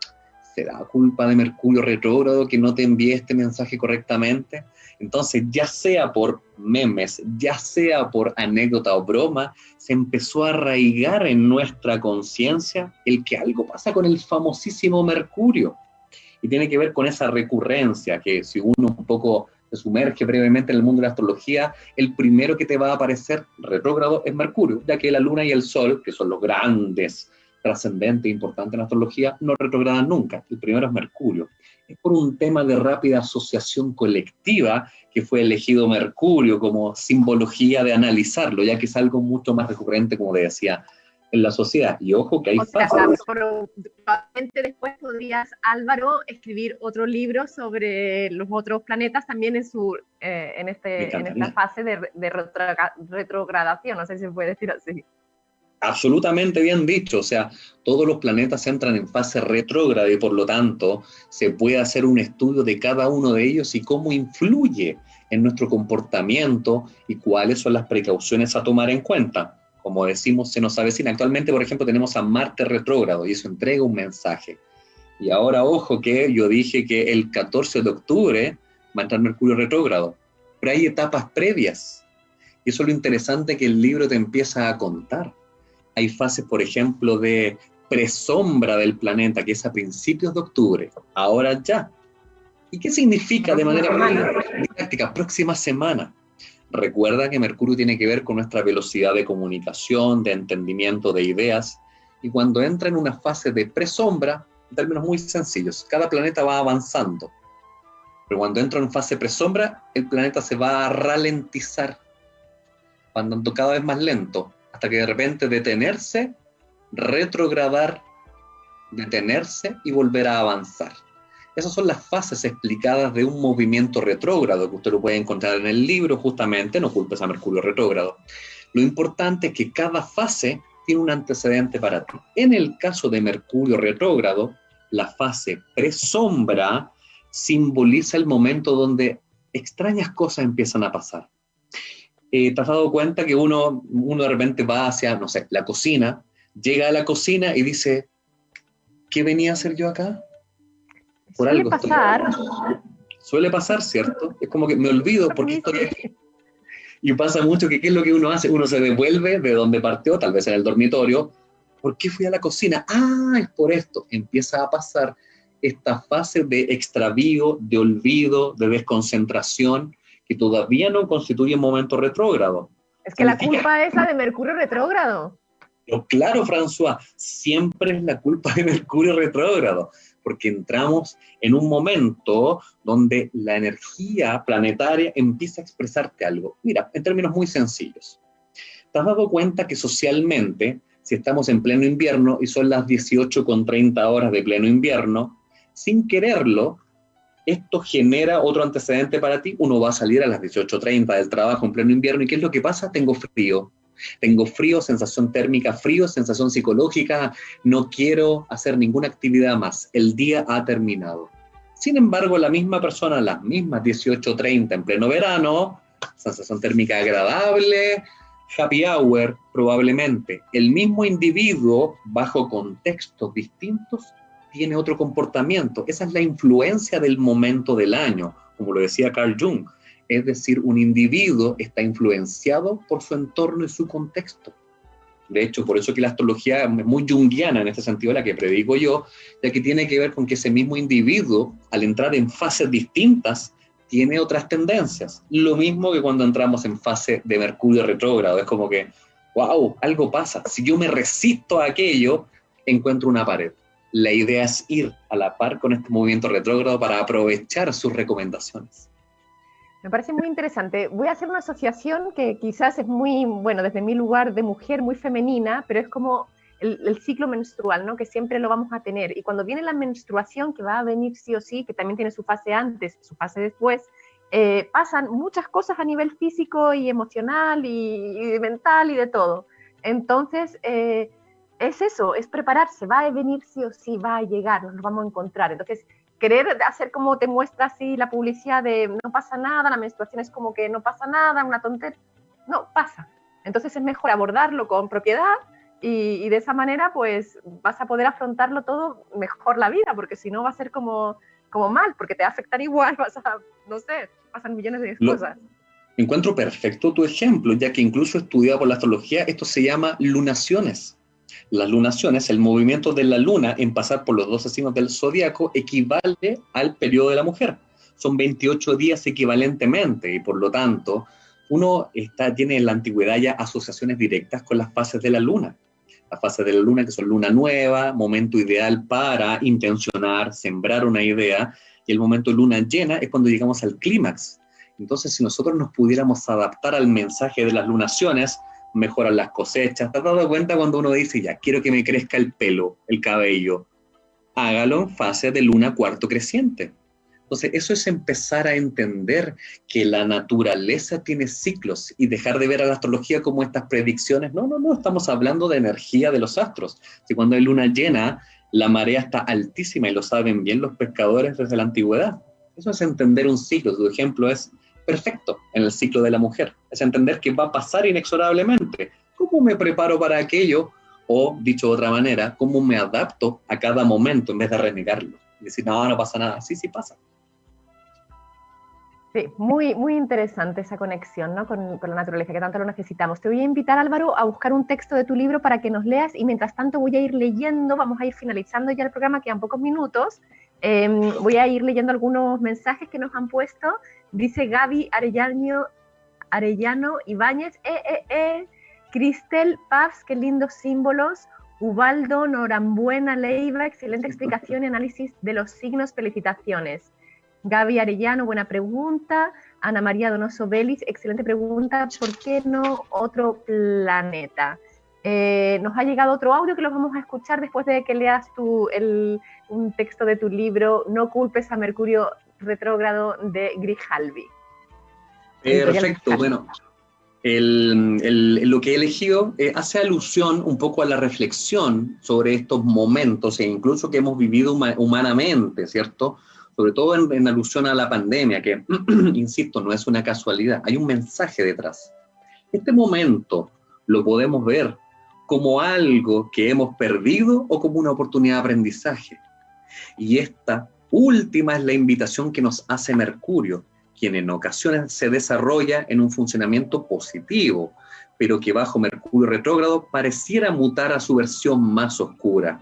¿Será culpa de Mercurio retrógrado que no te envíe este mensaje correctamente? Entonces, ya sea por memes, ya sea por anécdota o broma, se empezó a arraigar en nuestra conciencia el que algo pasa con el famosísimo Mercurio. Y tiene que ver con esa recurrencia, que si uno un poco se sumerge brevemente en el mundo de la astrología, el primero que te va a aparecer retrógrado es Mercurio, ya que la Luna y el Sol, que son los grandes, trascendentes e importantes en la astrología, no retrogradan nunca. El primero es Mercurio. Es por un tema de rápida asociación colectiva que fue elegido Mercurio como simbología de analizarlo, ya que es algo mucho más recurrente, como decía, en la sociedad. Y ojo que hay fases. Probablemente después podrías, Álvaro, escribir otro libro sobre los otros planetas también en esta fase de retrogradación, no sé si se puede decir así. Absolutamente bien dicho, o sea, todos los planetas entran en fase retrógrada y por lo tanto se puede hacer un estudio de cada uno de ellos y cómo influye en nuestro comportamiento y cuáles son las precauciones a tomar en cuenta. Como decimos, se nos avecina. Actualmente, por ejemplo, tenemos a Marte retrógrado y eso entrega un mensaje. Y ahora, ojo, que yo dije que el 14 de octubre va a entrar Mercurio retrógrado, pero hay etapas previas. Y eso es lo interesante que el libro te empieza a contar. Hay fases, por ejemplo, de presombra del planeta, que es a principios de octubre, ahora ya. ¿Y qué significa de manera didáctica? Próxima semana. Recuerda que Mercurio tiene que ver con nuestra velocidad de comunicación, de entendimiento de ideas, y cuando entra en una fase de presombra, en términos muy sencillos, cada planeta va avanzando, pero cuando entra en fase presombra, el planeta se va a ralentizar, andando cada vez más lento, hasta que de repente detenerse, retrogradar, detenerse y volver a avanzar. Esas son las fases explicadas de un movimiento retrógrado, que usted lo puede encontrar en el libro, justamente, No culpes a Mercurio retrógrado. Lo importante es que cada fase tiene un antecedente para ti. En el caso de Mercurio retrógrado, la fase presombra simboliza el momento donde extrañas cosas empiezan a pasar. ¿Te has dado cuenta que uno de repente va hacia, no sé, la cocina, llega a la cocina y dice, ¿qué venía a hacer yo acá? Por Suele algo pasar. Suele pasar, ¿cierto? Es como que me olvido porque estoy aquí. Y pasa mucho que ¿qué es lo que uno hace? Uno se devuelve de donde partió, tal vez en el dormitorio. ¿Por qué fui a la cocina? Ah, es por esto. Empieza a pasar esta fase de extravío, de olvido, de desconcentración, que todavía no constituye un momento retrógrado. Es que la culpa es la de Mercurio retrógrado. Pero claro, François, siempre es la culpa de Mercurio retrógrado, porque entramos en un momento donde la energía planetaria empieza a expresarte algo. Mira, en términos muy sencillos. ¿Te has dado cuenta que socialmente, si estamos en pleno invierno y son las 18:30 de pleno invierno, sin quererlo, esto genera otro antecedente para ti? Uno va a salir a las 18:30 del trabajo en pleno invierno y ¿qué es lo que pasa? Tengo frío. Tengo frío, sensación térmica, frío, sensación psicológica, no quiero hacer ninguna actividad más, el día ha terminado. Sin embargo, la misma persona, las mismas 18:30 en pleno verano, sensación térmica agradable, happy hour, probablemente. El mismo individuo, bajo contextos distintos, tiene otro comportamiento. Esa es la influencia del momento del año, como lo decía Carl Jung. Es decir, un individuo está influenciado por su entorno y su contexto. De hecho, por eso que la astrología es muy junguiana en este sentido, la que predico yo, ya que tiene que ver con que ese mismo individuo, al entrar en fases distintas, tiene otras tendencias. Lo mismo que cuando entramos en fase de Mercurio retrógrado. Es como que, wow, algo pasa. Si yo me resisto a aquello, encuentro una pared. La idea es ir a la par con este movimiento retrógrado para aprovechar sus recomendaciones. Me parece muy interesante. Voy a hacer una asociación que quizás es muy, bueno, desde mi lugar de mujer, muy femenina, pero es como el ciclo menstrual, ¿no? Que siempre lo vamos a tener. Y cuando viene la menstruación, que va a venir sí o sí, que también tiene su fase antes, su fase después, pasan muchas cosas a nivel físico y emocional y mental y de todo. Entonces, es eso, es prepararse, va a venir sí o sí, va a llegar, nos lo vamos a encontrar. Entonces, querer hacer como te muestra así la publicidad de no pasa nada, la menstruación es como que no pasa nada, una tontería, no, pasa. Entonces es mejor abordarlo con propiedad y de esa manera pues vas a poder afrontarlo todo mejor la vida, porque si no va a ser como mal, porque te va a afectar igual, no sé, pasan millones de cosas. Encuentro perfecto tu ejemplo, ya que incluso estudiado por la astrología, esto se llama lunaciones. Las lunaciones, el movimiento de la luna en pasar por los 12 signos del zodiaco, equivale al periodo de la mujer. Son 28 días equivalentemente, y por lo tanto, uno tiene en la antigüedad ya asociaciones directas con las fases de la luna. Las fases de la luna, que son luna nueva, momento ideal para intencionar, sembrar una idea, y el momento de luna llena es cuando llegamos al clímax. Entonces, si nosotros nos pudiéramos adaptar al mensaje de las lunaciones, mejoran las cosechas. ¿Te has dado cuenta cuando uno dice, ya, quiero que me crezca el pelo, el cabello? Hágalo en fase de luna cuarto creciente. Entonces, eso es empezar a entender que la naturaleza tiene ciclos y dejar de ver a la astrología como estas predicciones. No, estamos hablando de energía de los astros. Si cuando hay luna llena, la marea está altísima y lo saben bien los pescadores desde la antigüedad. Eso es entender un ciclo. Tu ejemplo es perfecto en el ciclo de la mujer. Es entender que va a pasar inexorablemente. ¿Cómo me preparo para aquello? O, dicho de otra manera, ¿cómo me adapto a cada momento en vez de renegarlo? Y decir, no pasa nada. Sí pasa. Sí, muy, muy interesante esa conexión, ¿no? con la naturaleza, que tanto lo necesitamos. Te voy a invitar, Álvaro, a buscar un texto de tu libro para que nos leas, y mientras tanto voy a ir leyendo, vamos a ir finalizando ya el programa, quedan pocos minutos. Voy a ir leyendo algunos mensajes que nos han puesto. Dice Gaby Arellano Ibáñez, Cristel Paz, qué lindos símbolos. Ubaldo Norambuena Leiva, excelente explicación y análisis de los signos, felicitaciones. Gaby Arellano, buena pregunta. Ana María Donoso Vélez, excelente pregunta. ¿Por qué no otro planeta? Nos ha llegado otro audio que lo vamos a escuchar después de que leas un texto de tu libro, No culpes a Mercurio retrógrado, de Grijalvi. Perfecto, bueno. Lo que he elegido hace alusión un poco a la reflexión sobre estos momentos, e incluso que hemos vivido humanamente, ¿cierto? Sobre todo en alusión a la pandemia, que, insisto, no es una casualidad, hay un mensaje detrás. Este momento lo podemos ver como algo que hemos perdido o como una oportunidad de aprendizaje. Y esta última es la invitación que nos hace Mercurio, quien en ocasiones se desarrolla en un funcionamiento positivo, pero que bajo Mercurio retrógrado pareciera mutar a su versión más oscura.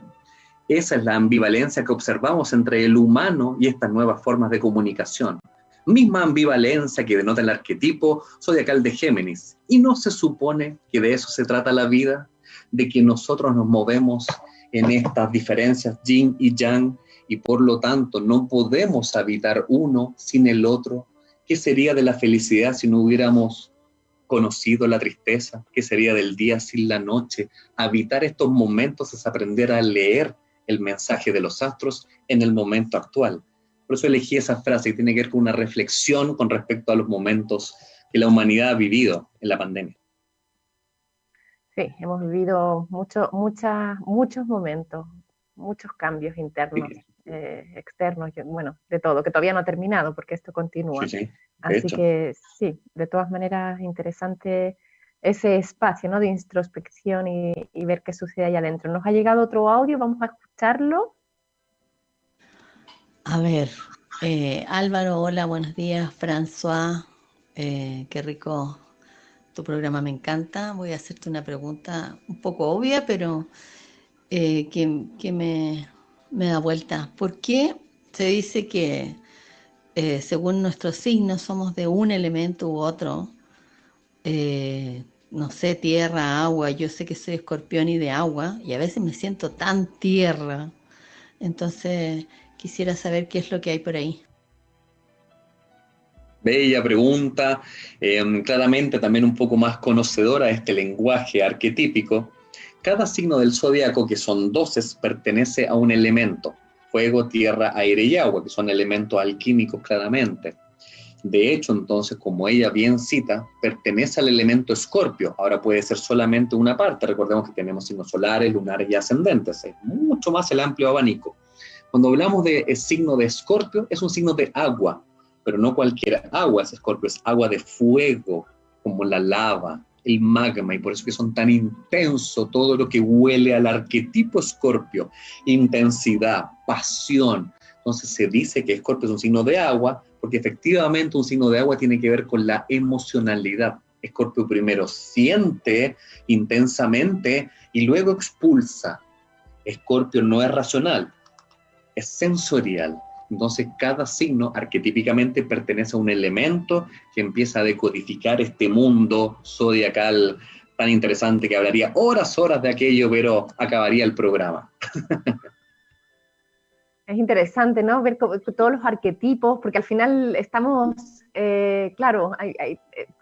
Esa es la ambivalencia que observamos entre el humano y estas nuevas formas de comunicación. Misma ambivalencia que denota el arquetipo zodiacal de Géminis. ¿Y no se supone que de eso se trata la vida? De que nosotros nos movemos en estas diferencias yin y yang, y por lo tanto no podemos habitar uno sin el otro. ¿Qué sería de la felicidad si no hubiéramos conocido la tristeza? ¿Qué sería del día sin la noche? Habitar estos momentos es aprender a leer el mensaje de los astros en el momento actual. Por eso elegí esa frase que tiene que ver con una reflexión con respecto a los momentos que la humanidad ha vivido en la pandemia. Sí, hemos vivido muchos momentos, muchos cambios internos, externos, bueno, de todo, que todavía no ha terminado porque esto continúa. Sí, así que sí, de todas maneras interesante ese espacio, ¿no?, de introspección y ver qué sucede ahí adentro. Nos ha llegado otro audio, vamos a escucharlo. A ver, Álvaro, hola, buenos días. François, qué rico tu programa, me encanta. Voy a hacerte una pregunta un poco obvia, pero que me da vuelta. ¿Por qué se dice que según nuestros signos somos de un elemento u otro? No sé, tierra, agua. Yo sé que soy escorpión y de agua, y a veces me siento tan tierra. Entonces quisiera saber qué es lo que hay por ahí. Bella pregunta, claramente también un poco más conocedora de este lenguaje arquetípico. Cada signo del zodiaco, que son 12, pertenece a un elemento: fuego, tierra, aire y agua, que son elementos alquímicos claramente. De hecho, entonces, como ella bien cita, pertenece al elemento Escorpio. Ahora puede ser solamente una parte. Recordemos que tenemos signos solares, lunares y ascendentes. Es mucho más el amplio abanico. Cuando hablamos de signo de Escorpio, es un signo de agua, pero no cualquier agua es Escorpio, es agua de fuego, como la lava, el magma, y por eso que son tan intensos todo lo que huele al arquetipo Escorpio, intensidad, pasión. Entonces se dice que Escorpio es un signo de agua, porque efectivamente un signo de agua tiene que ver con la emocionalidad. Escorpio primero siente intensamente y luego expulsa. Escorpio no es racional, es sensorial. Entonces cada signo arquetípicamente pertenece a un elemento que empieza a decodificar este mundo zodiacal tan interesante que hablaría horas de aquello, pero acabaría el programa. Es interesante, ¿no? Ver todos los arquetipos, porque al final estamos, claro,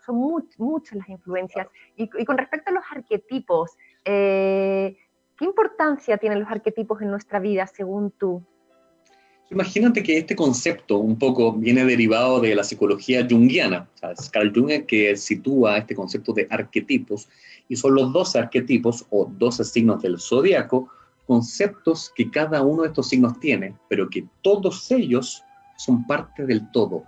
son muchas las influencias. Y con respecto a los arquetipos, ¿qué importancia tienen los arquetipos en nuestra vida, según tú? Imagínate que este concepto un poco viene derivado de la psicología junguiana. O sea, es Carl Jung que sitúa este concepto de arquetipos, y son los 12 arquetipos o 12 signos del zodiaco, conceptos que cada uno de estos signos tiene, pero que todos ellos son parte del todo.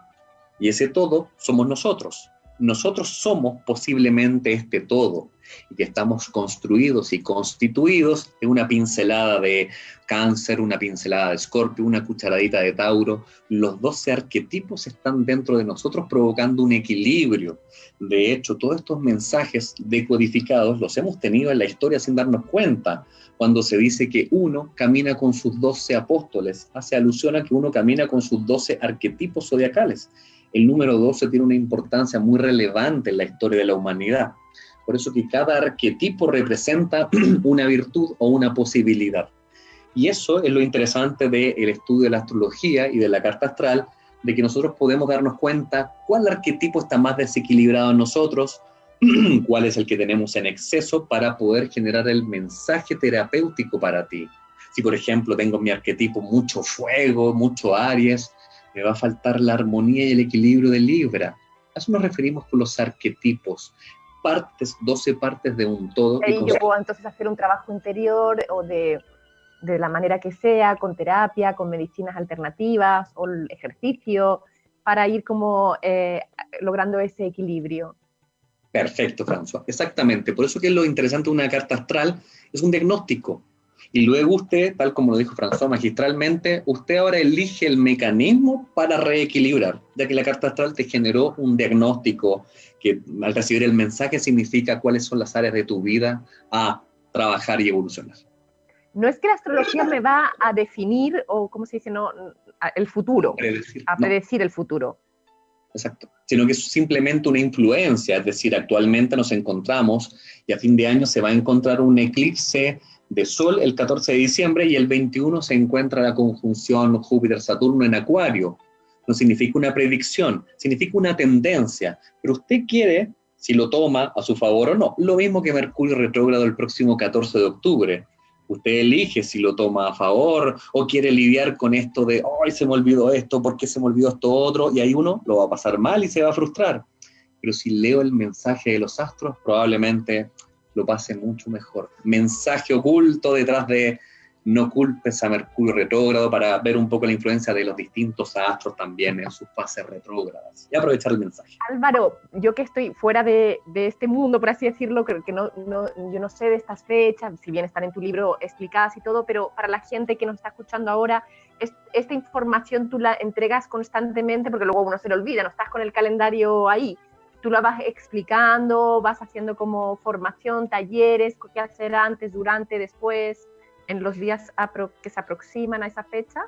Y ese todo somos nosotros. Nosotros somos posiblemente este todo, y que estamos construidos y constituidos de una pincelada de Cáncer, una pincelada de Escorpio, una cucharadita de Tauro. Los 12 arquetipos están dentro de nosotros provocando un equilibrio. De hecho, todos estos mensajes decodificados los hemos tenido en la historia sin darnos cuenta. Cuando se dice que uno camina con sus 12 apóstoles, hace alusión a que uno camina con sus 12 arquetipos zodiacales. El número 12 tiene una importancia muy relevante en la historia de la humanidad. Por eso que cada arquetipo representa una virtud o una posibilidad. Y eso es lo interesante del estudio de la astrología y de la carta astral, de que nosotros podemos darnos cuenta cuál arquetipo está más desequilibrado en nosotros, cuál es el que tenemos en exceso, para poder generar el mensaje terapéutico para ti. Si, por ejemplo, tengo mi arquetipo mucho fuego, mucho Aries, me va a faltar la armonía y el equilibrio de Libra. A eso nos referimos con los arquetipos. 12 partes de un todo. Y yo puedo entonces hacer un trabajo interior o de la manera que sea, con terapia, con medicinas alternativas o el ejercicio, para ir como logrando ese equilibrio. Perfecto, François. Exactamente. Por eso que lo interesante de una carta astral es un diagnóstico. Y luego usted, tal como lo dijo François magistralmente, usted ahora elige el mecanismo para reequilibrar, ya que la carta astral te generó un diagnóstico que al recibir el mensaje significa cuáles son las áreas de tu vida a trabajar y evolucionar. No es que la astrología me va a definir, o ¿cómo se dice? No, el futuro, a predecir el futuro. Exacto, sino que es simplemente una influencia, es decir, actualmente nos encontramos y a fin de año se va a encontrar un eclipse de Sol el 14 de diciembre y el 21 se encuentra la conjunción Júpiter-Saturno en Acuario. No significa una predicción, significa una tendencia, pero usted quiere, si lo toma a su favor o no, lo mismo que Mercurio retrógrado el próximo 14 de octubre. Usted elige si lo toma a favor o quiere lidiar con esto de ¡ay, se me olvidó esto! ¿Por qué se me olvidó esto otro? Y ahí uno lo va a pasar mal y se va a frustrar. Pero si leo el mensaje de los astros, probablemente lo pase mucho mejor. Mensaje oculto detrás de no culpes a Mercurio retrógrado, para ver un poco la influencia de los distintos astros también en sus fases retrógradas y aprovechar el mensaje. Álvaro, yo que estoy fuera de este mundo, por así decirlo, que yo no sé de estas fechas, si bien están en tu libro explicadas y todo, pero para la gente que nos está escuchando ahora, esta información tú la entregas constantemente, porque luego uno se le olvida, no estás con el calendario ahí. Tú la vas explicando, vas haciendo como formación, talleres, qué hacer antes, durante, después, en los días que se aproximan a esa fecha.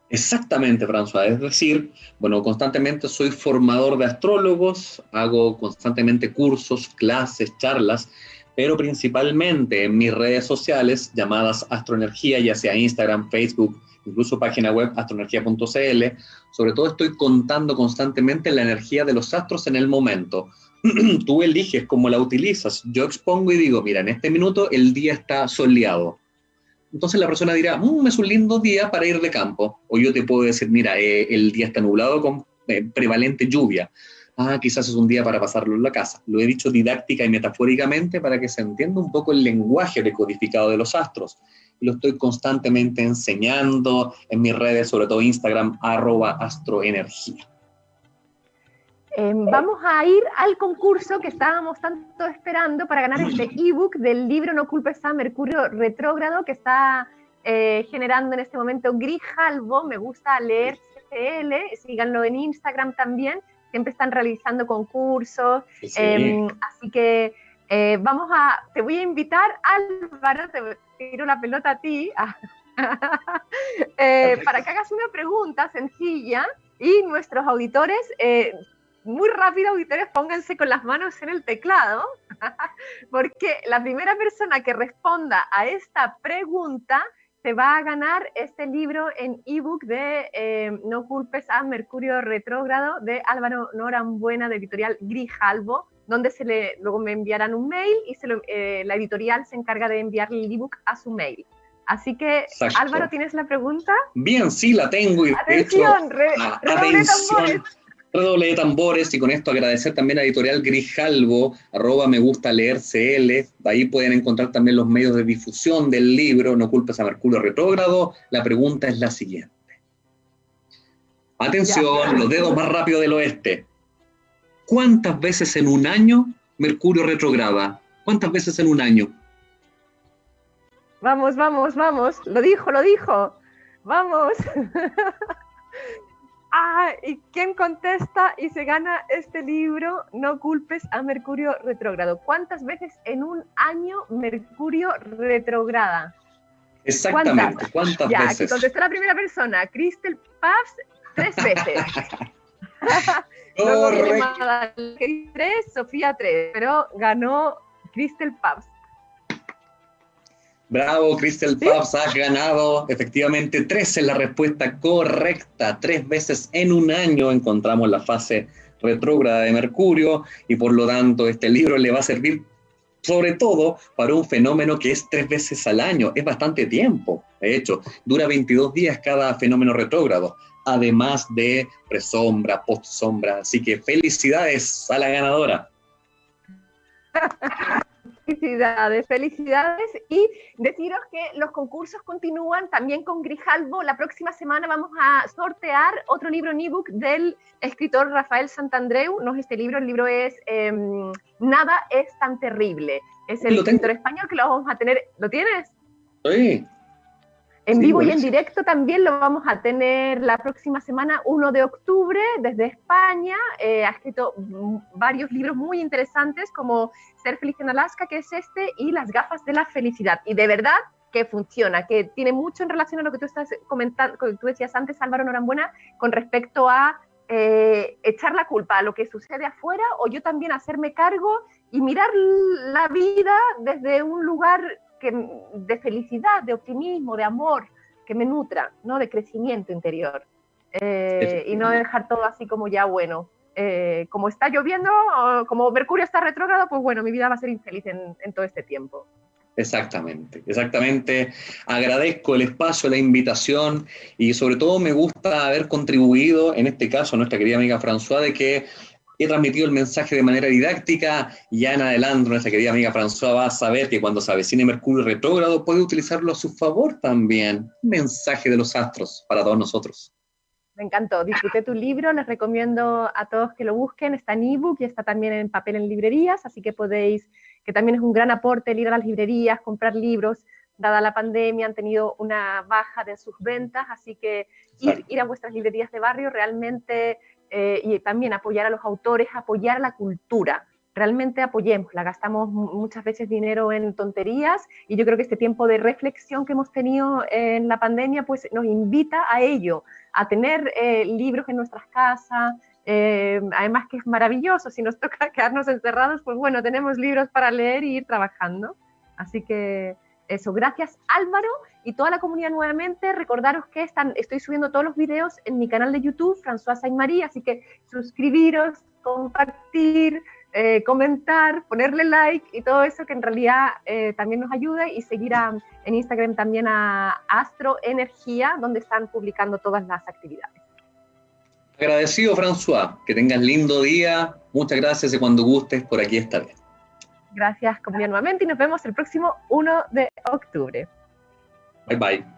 Exactamente, François. Es decir, bueno, constantemente soy formador de astrólogos, hago constantemente cursos, clases, charlas, pero principalmente en mis redes sociales llamadas Astroenergía, ya sea Instagram, Facebook, incluso página web astroenergia.cl. Sobre todo estoy contando constantemente la energía de los astros en el momento. Tú eliges cómo la utilizas. Yo expongo y digo, mira, en este minuto el día está soleado. Entonces la persona dirá, es un lindo día para ir de campo. O yo te puedo decir, mira, el día está nublado con prevalente lluvia. Quizás es un día para pasarlo en la casa. Lo he dicho didáctica y metafóricamente para que se entienda un poco el lenguaje decodificado de los astros. Y lo estoy constantemente enseñando en mis redes, sobre todo Instagram, @astroenergía. Vamos a ir al concurso que estábamos tanto esperando para ganar este ebook del libro No culpes a Mercurio retrógrado que está generando en este momento Grijalvo. Me gusta leer CL, síganlo en Instagram también, siempre están realizando concursos, así que te voy a invitar, Álvaro, te tiro la pelota a ti, para que hagas una pregunta sencilla y nuestros auditores, muy rápido, auditores, pónganse con las manos en el teclado, porque la primera persona que responda a esta pregunta se va a ganar este libro en ebook de No culpes a Mercurio retrógrado de Álvaro Norambuena, de editorial Grijalvo, donde luego me enviarán un mail y la editorial se encarga de enviarle el ebook a su mail. Así que, exacto. Álvaro, ¿tienes la pregunta? Bien, sí, la tengo. Y atención, atención, redoble de tambores, y con esto agradecer también a editorial Grijalvo, @megustaleercl, ahí pueden encontrar también los medios de difusión del libro No culpes a Mercurio retrógrado. La pregunta es la siguiente. Atención, los dedos más rápidos del oeste. ¿Cuántas veces en un año Mercurio retrograda? ¿Cuántas veces en un año? Vamos, lo dijo, vamos. ¿Y quién contesta y se gana este libro, No culpes a Mercurio retrógrado? ¿Cuántas veces en un año Mercurio retrograda? Exactamente, ¿cuántas veces? Aquí contestó la primera persona, Crystal Puffs, 3 veces. Luego viene Madalena 3, Sofía 3, pero ganó Crystal Puffs. Bravo, Crystal Puffs, has ganado. Efectivamente, 3 es la respuesta correcta. 3 veces en un año encontramos la fase retrógrada de Mercurio, y por lo tanto este libro le va a servir sobre todo para un fenómeno que es 3 veces al año. Es bastante tiempo, de hecho, dura 22 días cada fenómeno retrógrado, además de presombra, postsombra. Así que felicidades a la ganadora. Felicidades, y deciros que los concursos continúan también con Grijalvo. La próxima semana vamos a sortear otro libro en ebook del escritor Rafael Santandreu. No es este libro, el libro es Nada es tan terrible. Es el escritor español que lo vamos a tener. ¿Lo tienes? Sí. En vivo y en directo también lo vamos a tener la próxima semana, 1 de octubre, desde España. Ha escrito varios libros muy interesantes, como Ser feliz en Alaska, que es este, y Las gafas de la felicidad. Y de verdad que funciona, que tiene mucho en relación a lo que tú estás comentando, que tú decías antes, Álvaro Norambuena, con respecto a echar la culpa a lo que sucede afuera, o yo también hacerme cargo y mirar la vida desde un lugar de felicidad, de optimismo, de amor, que me nutra, ¿no? De crecimiento interior. Y no dejar todo así como ya, bueno, como está lloviendo, como Mercurio está retrógrado, pues bueno, mi vida va a ser infeliz en todo este tiempo. Exactamente. Agradezco el espacio, la invitación, y sobre todo me gusta haber contribuido, en este caso, a nuestra querida amiga François, de que he transmitido el mensaje de manera didáctica, y ya en adelante nuestra querida amiga François va a saber que cuando se avecine Mercurio retrógrado puede utilizarlo a su favor también. Un mensaje de los astros para todos nosotros. Me encantó, disfruté tu libro, les recomiendo a todos que lo busquen, está en ebook y está también en papel en librerías, así que que también es un gran aporte el ir a las librerías, comprar libros. Dada la pandemia han tenido una baja de sus ventas, así que ir a vuestras librerías de barrio realmente, y también apoyar a los autores, apoyar la cultura. Realmente apoyémosla, gastamos muchas veces dinero en tonterías, y yo creo que este tiempo de reflexión que hemos tenido en la pandemia pues nos invita a ello, a tener libros en nuestras casas. Además que es maravilloso, si nos toca quedarnos encerrados, pues bueno, tenemos libros para leer y ir trabajando. Así que eso, gracias Álvaro y toda la comunidad nuevamente. Recordaros que estoy subiendo todos los videos en mi canal de YouTube, François Saint-Marie, así que suscribiros, compartir, comentar, ponerle like y todo eso que en realidad también nos ayuda, y seguir en Instagram también a Astro Energía, donde están publicando todas las actividades. Agradecido, François, que tengas lindo día, muchas gracias, y cuando gustes por aquí estaré. Gracias, comunidad, nuevamente, y nos vemos el próximo 1 de octubre. Bye bye.